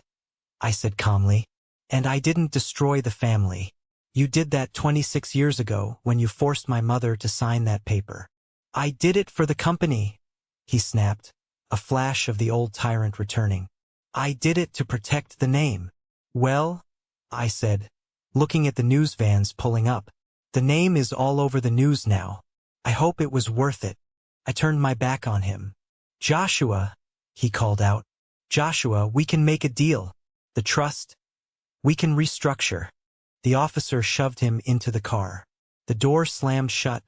I said calmly. And I didn't destroy the family. You did that 26 years ago when you forced my mother to sign that paper. I did it for the company, he snapped, a flash of the old tyrant returning. I did it to protect the name. Well, I said, looking at the news vans pulling up. The name is all over the news now. I hope it was worth it. I turned my back on him. Joshua, he called out. Joshua, we can make a deal. The trust. We can restructure. The officer shoved him into the car. The door slammed shut,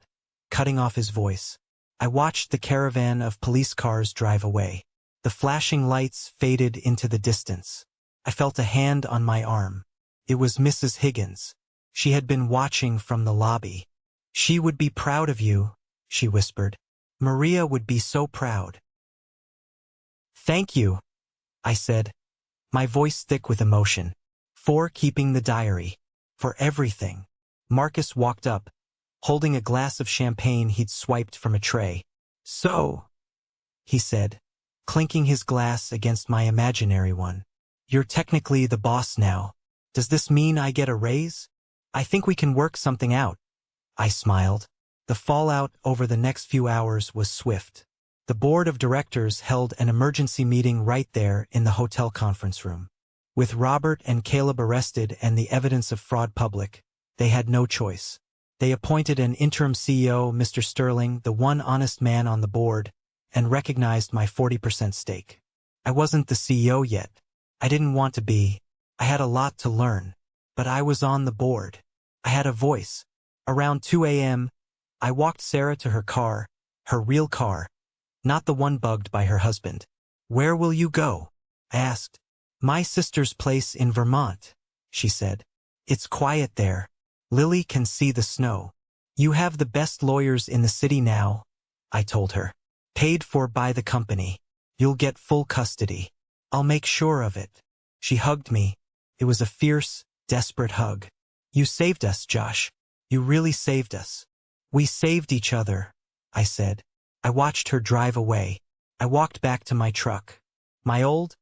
cutting off his voice. I watched the caravan of police cars drive away. The flashing lights faded into the distance. I felt a hand on my arm. It was Mrs. Higgins. She had been watching from the lobby. She would be proud of you, she whispered. Maria would be so proud. Thank you, I said, my voice thick with emotion. For keeping the diary. For everything. Marcus walked up, holding a glass of champagne he'd swiped from a tray. So, he said, clinking his glass against my imaginary one. You're technically the boss now. Does this mean I get a raise? I think we can work something out. I smiled. The fallout over the next few hours was swift. The board of directors held an emergency meeting right there in the hotel conference room. With Robert and Caleb arrested and the evidence of fraud public, they had no choice. They appointed an interim CEO, Mr. Sterling, the one honest man on the board, and recognized my 40% stake. I wasn't the CEO yet. I didn't want to be. I had a lot to learn. But I was on the board. I had a voice. Around 2 a.m., I walked Sarah to her car, her real car, not the one bugged by her husband. Where will you go? I asked. My sister's place in Vermont, she said. It's quiet there. Lily can see the snow. You have the best lawyers in the city now, I told her. Paid for by the company. You'll get full custody. I'll make sure of it. She hugged me. It was a fierce, desperate hug. You saved us, Josh. You really saved us. We saved each other, I said. I watched her drive away. I walked back to my truck. My old,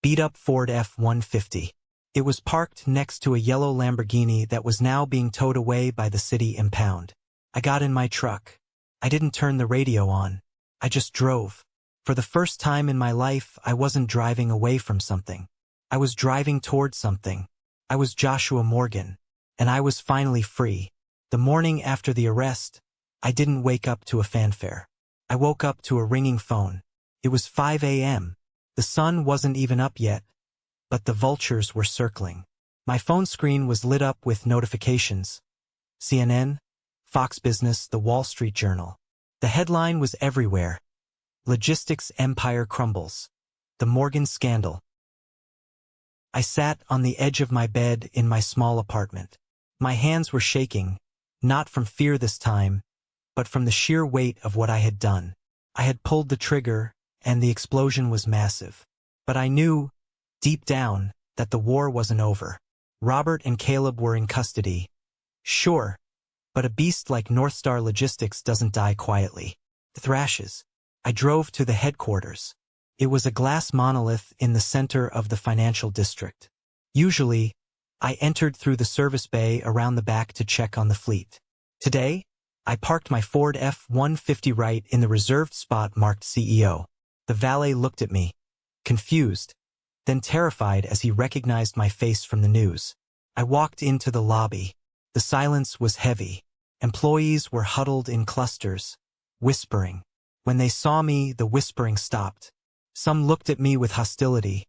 beat-up Ford F-150. It was parked next to a yellow Lamborghini that was now being towed away by the city impound. I got in my truck. I didn't turn the radio on. I just drove. For the first time in my life, I wasn't driving away from something. I was driving towards something. I was Joshua Morgan, and I was finally free. The morning after the arrest, I didn't wake up to a fanfare. I woke up to a ringing phone. It was 5 a.m. The sun wasn't even up yet, but the vultures were circling. My phone screen was lit up with notifications. CNN, Fox Business, The Wall Street Journal. The headline was everywhere. Logistics empire crumbles. The Morgan scandal. I sat on the edge of my bed in my small apartment. My hands were shaking, not from fear this time, but from the sheer weight of what I had done. I had pulled the trigger, and the explosion was massive. But I knew, deep down, that the war wasn't over. Robert and Caleb were in custody. Sure, but a beast like North Star Logistics doesn't die quietly. The thrashes. I drove to the headquarters. It was a glass monolith in the center of the financial district. Usually, I entered through the service bay around the back to check on the fleet. Today, I parked my Ford F-150 right in the reserved spot marked CEO. The valet looked at me, confused, then terrified as he recognized my face from the news. I walked into the lobby. The silence was heavy. Employees were huddled in clusters, whispering. When they saw me, the whispering stopped. Some looked at me with hostility.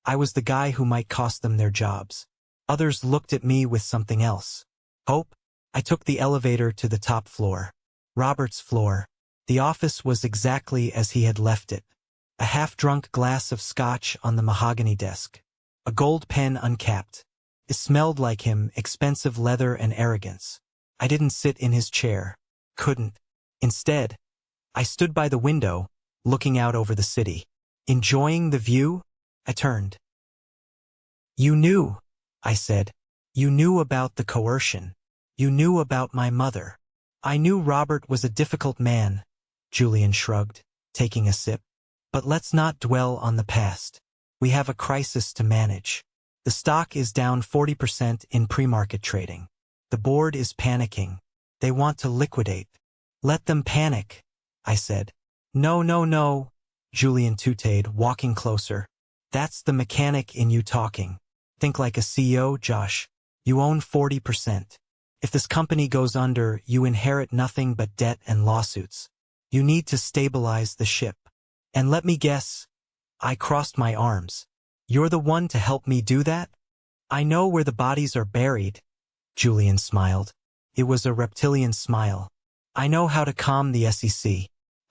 I was the guy who might cost them their jobs. Others looked at me with something else. Hope? I took the elevator to the top floor. Robert's floor. The office was exactly as he had left it. A half-drunk glass of scotch on the mahogany desk. A gold pen uncapped. It smelled like him, expensive leather and arrogance. I didn't sit in his chair. Couldn't. Instead, I stood by the window, looking out over the city. Enjoying the view? I turned. You knew, I said. You knew about the coercion. You knew about my mother. I knew Robert was a difficult man, Julian shrugged, taking a sip. But let's not dwell on the past. We have a crisis to manage. The stock is down 40% in pre-market trading. The board is panicking. They want to liquidate. Let them panic, I said. No, Julian tooted, walking closer. That's the mechanic in you talking. Think like a CEO, Josh. You own 40%. If this company goes under, you inherit nothing but debt and lawsuits. You need to stabilize the ship. And let me guess. I crossed my arms. You're the one to help me do that? I know where the bodies are buried. Julian smiled. It was a reptilian smile. I know how to calm the SEC.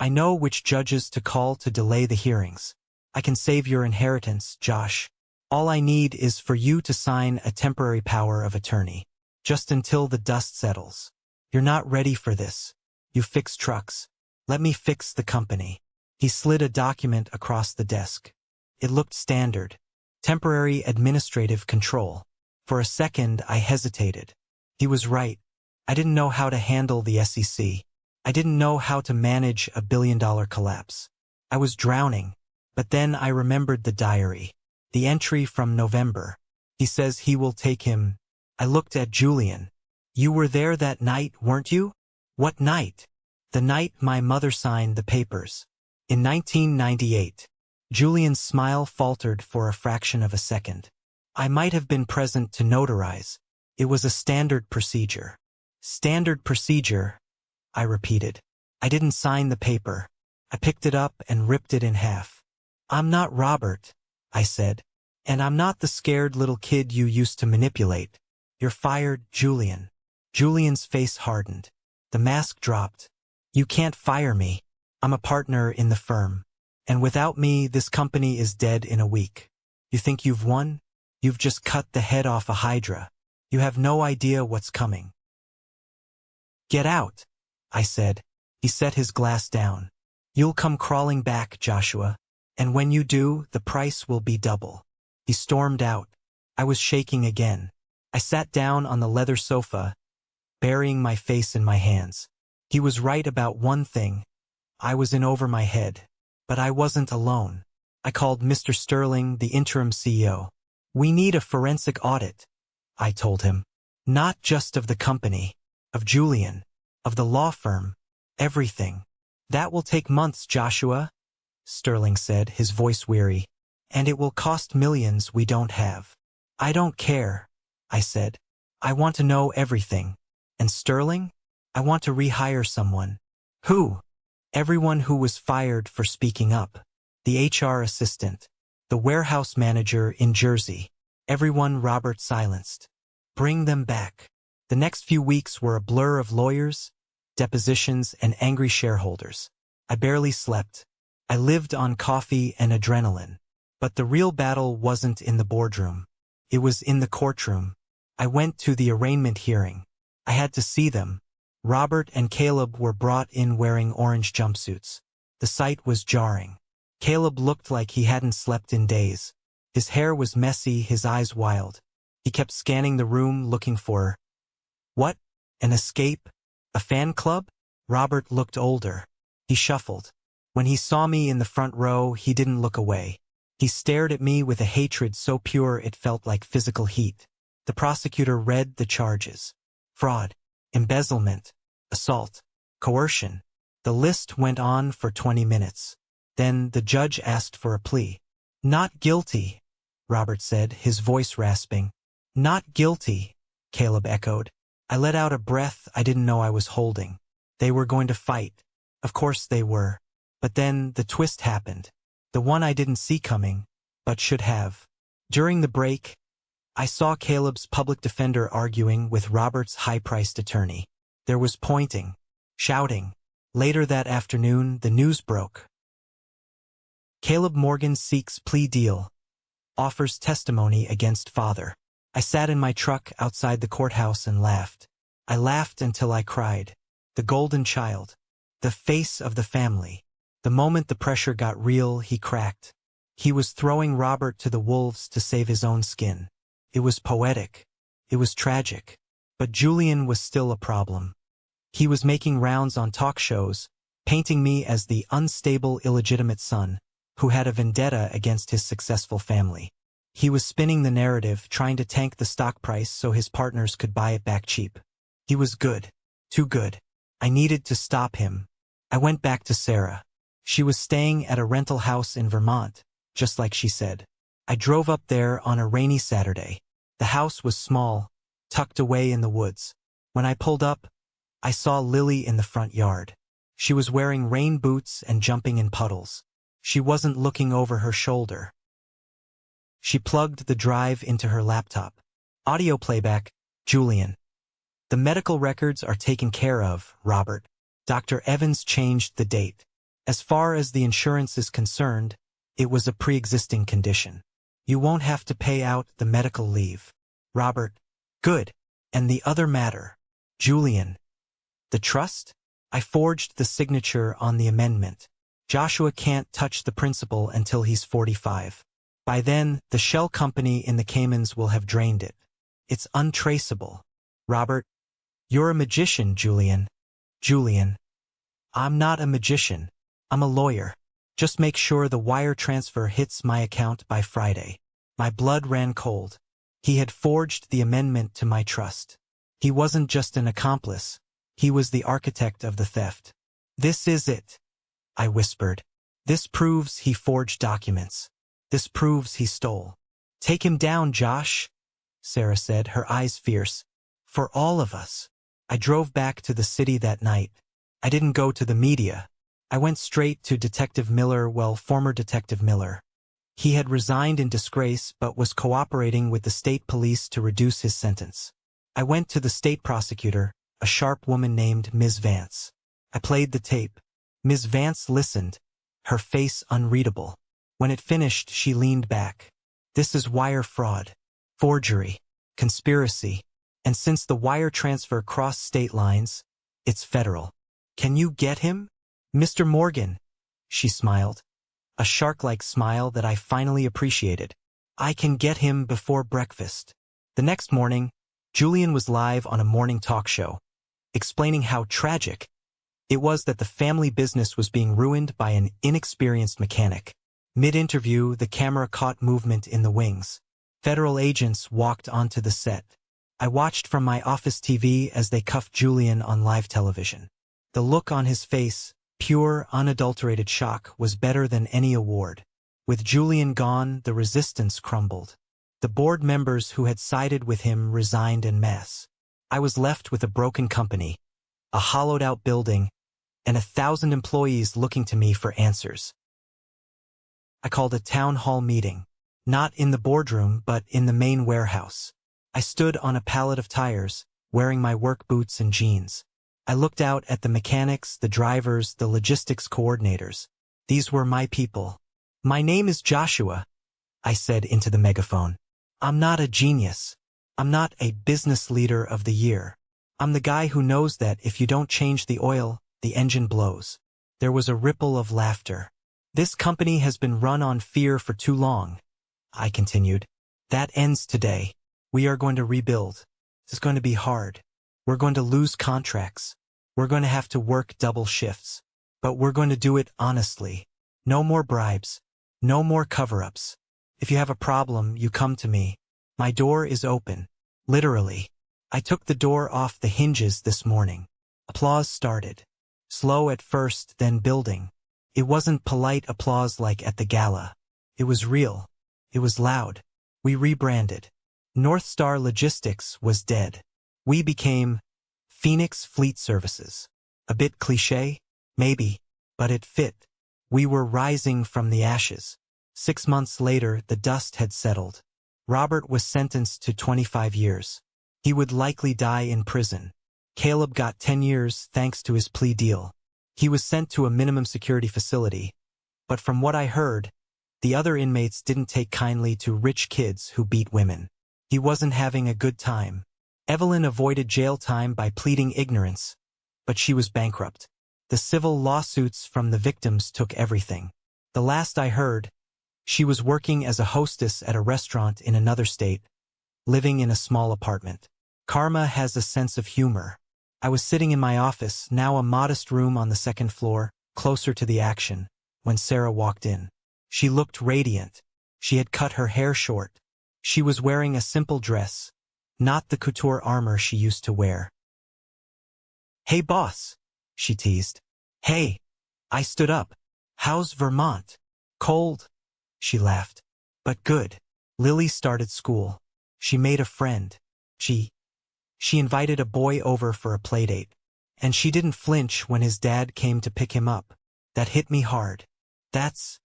I know which judges to call to delay the hearings. I can save your inheritance, Josh. All I need is for you to sign a temporary power of attorney. Just until the dust settles. You're not ready for this. You fix trucks. Let me fix the company. He slid a document across the desk. It looked standard. Temporary administrative control. For a second, I hesitated. He was right. I didn't know how to handle the SEC. I didn't know how to manage a billion-dollar collapse. I was drowning. But then I remembered the diary. The entry from November. He says he will take him. I looked at Julian. You were there that night, weren't you? What night? The night my mother signed the papers. In 1998. Julian's smile faltered for a fraction of a second. I might have been present to notarize. It was a standard procedure. Standard procedure, I repeated. I didn't sign the paper. I picked it up and ripped it in half. I'm not Robert, I said. And I'm not the scared little kid you used to manipulate. You're fired, Julian. Julian's face hardened. The mask dropped. You can't fire me. I'm a partner in the firm. And without me, this company is dead in a week. You think you've won? You've just cut the head off a hydra. You have no idea what's coming. Get out, I said. He set his glass down. You'll come crawling back, Joshua. And when you do, the price will be double. He stormed out. I was shaking again. I sat down on the leather sofa, burying my face in my hands. He was right about one thing. I was in over my head. But I wasn't alone. I called Mr. Sterling, the interim CEO. We need a forensic audit, I told him. Not just of the company, of Julian, of the law firm, everything. That will take months, Joshua, Sterling said, his voice weary. And it will cost millions we don't have. I don't care, I said. I want to know everything. And Sterling? I want to rehire someone. Who? Everyone who was fired for speaking up. The HR assistant. The warehouse manager in Jersey. Everyone Robert silenced. Bring them back. The next few weeks were a blur of lawyers, depositions, and angry shareholders. I barely slept. I lived on coffee and adrenaline. But the real battle wasn't in the boardroom. It was in the courtroom. I went to the arraignment hearing. I had to see them. Robert and Caleb were brought in wearing orange jumpsuits. The sight was jarring. Caleb looked like he hadn't slept in days. His hair was messy, his eyes wild. He kept scanning the room looking for... What? An escape? A fan club? Robert looked older. He shuffled. When he saw me in the front row, he didn't look away. He stared at me with a hatred so pure it felt like physical heat. The prosecutor read the charges. Fraud. Embezzlement, assault, coercion. The list went on for 20 minutes. Then the judge asked for a plea. Not guilty, Robert said, his voice rasping. Not guilty, Caleb echoed. I let out a breath I didn't know I was holding. They were going to fight. Of course they were. But then the twist happened. The one I didn't see coming, but should have. During the break, I saw Caleb's public defender arguing with Robert's high-priced attorney. There was pointing, shouting. Later that afternoon, the news broke. Caleb Morgan seeks plea deal. Offers testimony against father. I sat in my truck outside the courthouse and laughed. I laughed until I cried. The golden child. The face of the family. The moment the pressure got real, he cracked. He was throwing Robert to the wolves to save his own skin. It was poetic. It was tragic. But Julian was still a problem. He was making rounds on talk shows, painting me as the unstable, illegitimate son, who had a vendetta against his successful family. He was spinning the narrative, trying to tank the stock price so his partners could buy it back cheap. He was good. Too good. I needed to stop him. I went back to Sarah. She was staying at a rental house in Vermont, just like she said. I drove up there on a rainy Saturday. The house was small, tucked away in the woods. When I pulled up, I saw Lily in the front yard. She was wearing rain boots and jumping in puddles. She wasn't looking over her shoulder. She plugged the drive into her laptop. Audio playback, Julian. The medical records are taken care of, Robert. Dr. Evans changed the date. As far as the insurance is concerned, it was a pre-existing condition. You won't have to pay out the medical leave. Robert. Good. And the other matter. Julian. The trust? I forged the signature on the amendment. Joshua can't touch the principal until he's 45. By then, the shell company in the Caymans will have drained it. It's untraceable. Robert. You're a magician, Julian. Julian. I'm not a magician. I'm a lawyer. Just make sure the wire transfer hits my account by Friday. My blood ran cold. He had forged the amendment to my trust. He wasn't just an accomplice. He was the architect of the theft. This is it, I whispered. This proves he forged documents. This proves he stole. Take him down, Josh, Sarah said, her eyes fierce. For all of us. I drove back to the city that night. I didn't go to the media. I went straight to Detective Miller, former Detective Miller. He had resigned in disgrace but was cooperating with the state police to reduce his sentence. I went to the state prosecutor, a sharp woman named Ms. Vance. I played the tape. Ms. Vance listened, her face unreadable. When it finished, she leaned back. This is wire fraud, forgery, conspiracy, and since the wire transfer crossed state lines, it's federal. Can you get him? Mr. Morgan, she smiled. A shark-like smile that I finally appreciated. I can get him before breakfast. The next morning, Julian was live on a morning talk show, explaining how tragic it was that the family business was being ruined by an inexperienced mechanic. Mid-interview, the camera caught movement in the wings. Federal agents walked onto the set. I watched from my office TV as they cuffed Julian on live television. The look on his face, pure, unadulterated shock, was better than any award. With Julian gone, the resistance crumbled. The board members who had sided with him resigned en masse. I was left with a broken company, a hollowed-out building, and 1,000 employees looking to me for answers. I called a town hall meeting, not in the boardroom but in the main warehouse. I stood on a pallet of tires, wearing my work boots and jeans. I looked out at the mechanics, the drivers, the logistics coordinators. These were my people. My name is Joshua, I said into the megaphone. I'm not a genius. I'm not a business leader of the year. I'm the guy who knows that if you don't change the oil, the engine blows. There was a ripple of laughter. This company has been run on fear for too long, I continued. That ends today. We are going to rebuild. It's going to be hard. We're going to lose contracts. We're going to have to work double shifts. But we're going to do it honestly. No more bribes. No more cover-ups. If you have a problem, you come to me. My door is open. Literally. I took the door off the hinges this morning. Applause started. Slow at first, then building. It wasn't polite applause like at the gala. It was real. It was loud. We rebranded. North Star Logistics was dead. We became Phoenix Fleet Services. A bit cliché? Maybe. But it fit. We were rising from the ashes. 6 months later, the dust had settled. Robert was sentenced to 25 years. He would likely die in prison. Caleb got 10 years thanks to his plea deal. He was sent to a minimum security facility. But from what I heard, the other inmates didn't take kindly to rich kids who beat women. He wasn't having a good time. Evelyn avoided jail time by pleading ignorance, but she was bankrupt. The civil lawsuits from the victims took everything. The last I heard, she was working as a hostess at a restaurant in another state, living in a small apartment. Karma has a sense of humor. I was sitting in my office, now a modest room on the second floor, closer to the action, when Sarah walked in. She looked radiant. She had cut her hair short. She was wearing a simple dress, not the couture armor she used to wear. "Hey, boss," she teased. "Hey." I stood up. "How's Vermont?" "Cold," she laughed. "But good. Lily started school. She made a friend. She invited a boy over for a playdate. And she didn't flinch when his dad came to pick him up. That hit me hard. That's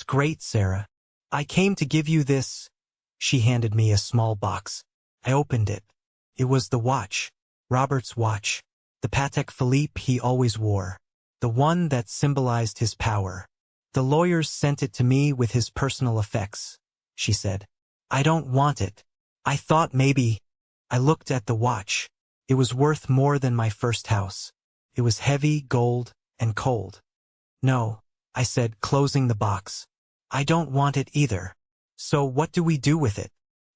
great, Sarah. I came to give you this." She handed me a small box. I opened it. It was the watch. Robert's watch. The Patek Philippe he always wore. The one that symbolized his power. "The lawyers sent it to me with his personal effects," she said. "I don't want it. I thought maybe." I looked at the watch. It was worth more than my first house. It was heavy, gold, and cold. "No," I said, closing the box. "I don't want it either." "So what do we do with it?"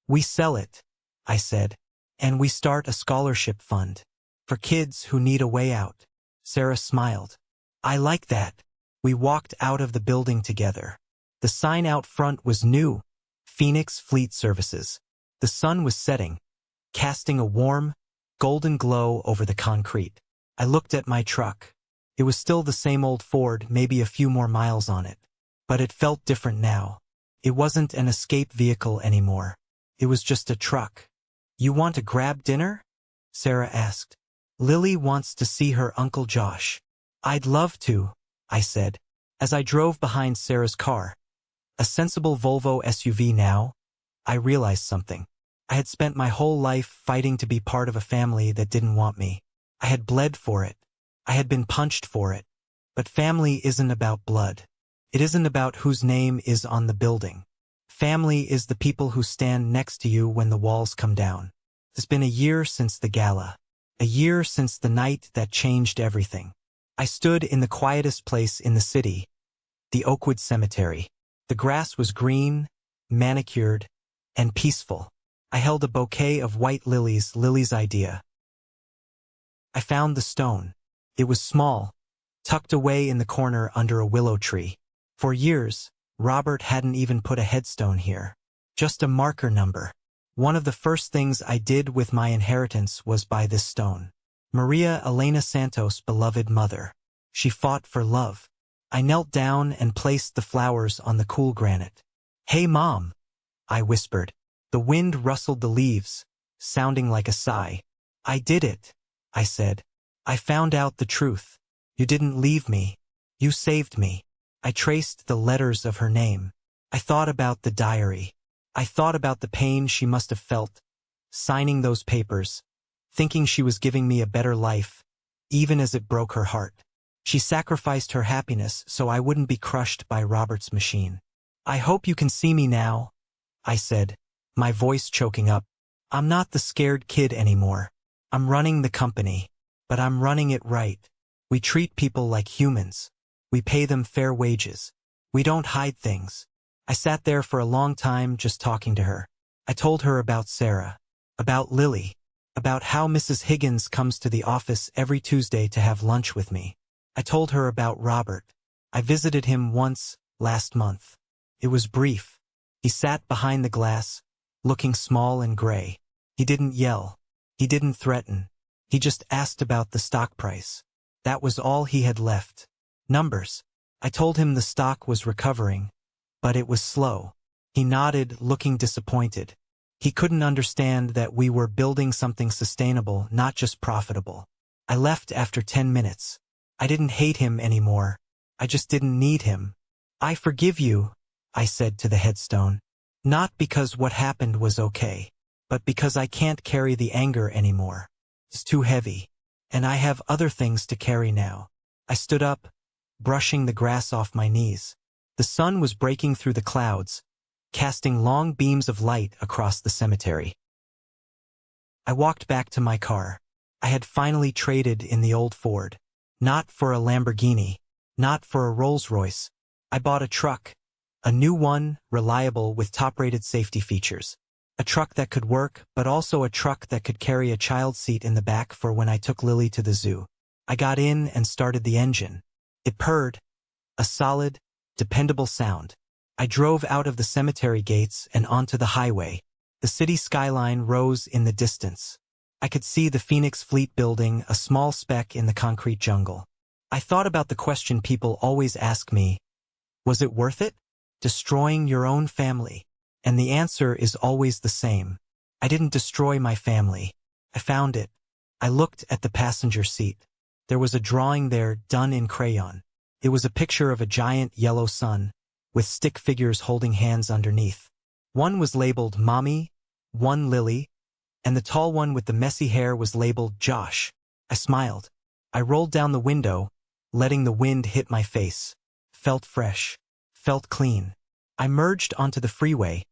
"We sell it," I said. "And we start a scholarship fund. For kids who need a way out." Sarah smiled. "I like that. We walked out of the building together. The sign out front was new, Phoenix Fleet Services. The sun was setting, casting a warm, golden glow over the concrete. I looked at my truck. It was still the same old Ford, maybe a few more miles on it. But it felt different now. It wasn't an escape vehicle anymore. It was just a truck. "You want to grab dinner?" Sarah asked. "Lily wants to see her Uncle Josh." "I'd love to," I said, as I drove behind Sarah's car. A sensible Volvo SUV now. I realized something. I had spent my whole life fighting to be part of a family that didn't want me. I had bled for it. I had been punched for it. But family isn't about blood. It isn't about whose name is on the building. Family is the people who stand next to you when the walls come down. It's been a year since the gala. A year since the night that changed everything. I stood in the quietest place in the city, the Oakwood Cemetery. The grass was green, manicured, and peaceful. I held a bouquet of white lilies, Lily's idea. I found the stone. It was small, tucked away in the corner under a willow tree. For years, Robert hadn't even put a headstone here. Just a marker number. One of the first things I did with my inheritance was buy this stone. Maria Elena Santos' beloved mother. She fought for love. I knelt down and placed the flowers on the cool granite. "Hey, Mom," I whispered. The wind rustled the leaves, sounding like a sigh. "I did it," I said. "I found out the truth. You didn't leave me. You saved me." I traced the letters of her name. I thought about the diary. I thought about the pain she must have felt, signing those papers, thinking she was giving me a better life, even as it broke her heart. She sacrificed her happiness so I wouldn't be crushed by Robert's machine. "I hope you can see me now," I said, my voice choking up. "I'm not the scared kid anymore. I'm running the company, but I'm running it right. We treat people like humans. We pay them fair wages. We don't hide things." I sat there for a long time just talking to her. I told her about Sarah, about Lily, about how Mrs. Higgins comes to the office every Tuesday to have lunch with me. I told her about Robert. I visited him once, last month. It was brief. He sat behind the glass, looking small and gray. He didn't yell. He didn't threaten. He just asked about the stock price. That was all he had left. Numbers. I told him the stock was recovering, but it was slow. He nodded, looking disappointed. He couldn't understand that we were building something sustainable, not just profitable. I left after 10 minutes. I didn't hate him anymore. I just didn't need him. "I forgive you," I said to the headstone. "Not because what happened was okay, but because I can't carry the anger anymore. It's too heavy. And I have other things to carry now." I stood up, brushing the grass off my knees. The sun was breaking through the clouds, casting long beams of light across the cemetery. I walked back to my car. I had finally traded in the old Ford. Not for a Lamborghini, not for a Rolls-Royce. I bought a truck, a new one, reliable with top-rated safety features. A truck that could work, but also a truck that could carry a child seat in the back for when I took Lily to the zoo. I got in and started the engine. It purred, a solid, dependable sound. I drove out of the cemetery gates and onto the highway. The city skyline rose in the distance. I could see the Phoenix Fleet building, a small speck in the concrete jungle. I thought about the question people always ask me, was it worth it? Destroying your own family? And the answer is always the same. I didn't destroy my family. I found it. I looked at the passenger seat. There was a drawing there done in crayon. It was a picture of a giant yellow sun, with stick figures holding hands underneath. One was labeled Mommy, one Lily, and the tall one with the messy hair was labeled Josh. I smiled. I rolled down the window, letting the wind hit my face. Felt fresh. Felt clean. I merged onto the freeway,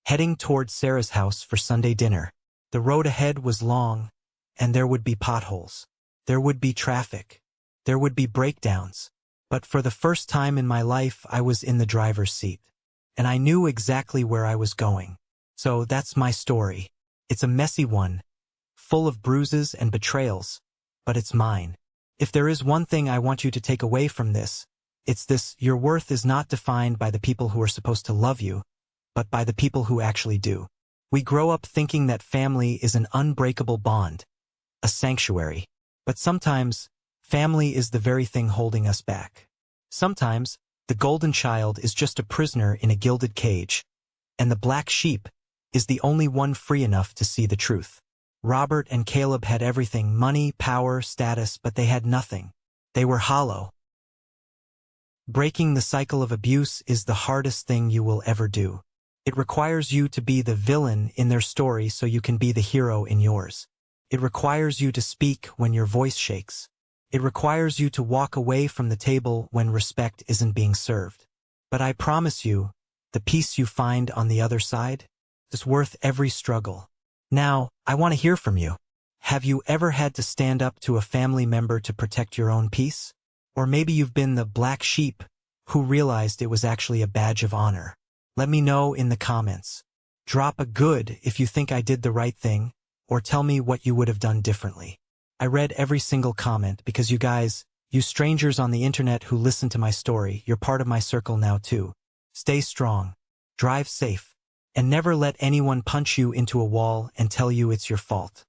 heading toward Sarah's house for Sunday dinner. The road ahead was long, and there would be potholes. There would be traffic. There would be breakdowns. But for the first time in my life, I was in the driver's seat. And I knew exactly where I was going. So that's my story. It's a messy one, full of bruises and betrayals, but it's mine. If there is one thing I want you to take away from this, It's this: your worth is not defined by the people who are supposed to love you, but by the people who actually do. We grow up thinking that family is an unbreakable bond, a sanctuary. But sometimes, family is the very thing holding us back. Sometimes, the golden child is just a prisoner in a gilded cage, and the black sheep is the only one free enough to see the truth. Robert and Caleb had everything: money, power, status, but they had nothing. They were hollow. Breaking the cycle of abuse is the hardest thing you will ever do. It requires you to be the villain in their story so you can be the hero in yours. It requires you to speak when your voice shakes. It requires you to walk away from the table when respect isn't being served. But I promise you, the peace you find on the other side is worth every struggle. Now, I want to hear from you. Have you ever had to stand up to a family member to protect your own peace? Or maybe you've been the black sheep who realized it was actually a badge of honor. Let me know in the comments. Drop a good if you think I did the right thing, or tell me what you would have done differently. I read every single comment because you guys, you strangers on the internet who listen to my story, you're part of my circle now too. Stay strong, drive safe, and never let anyone punch you into a wall and tell you it's your fault.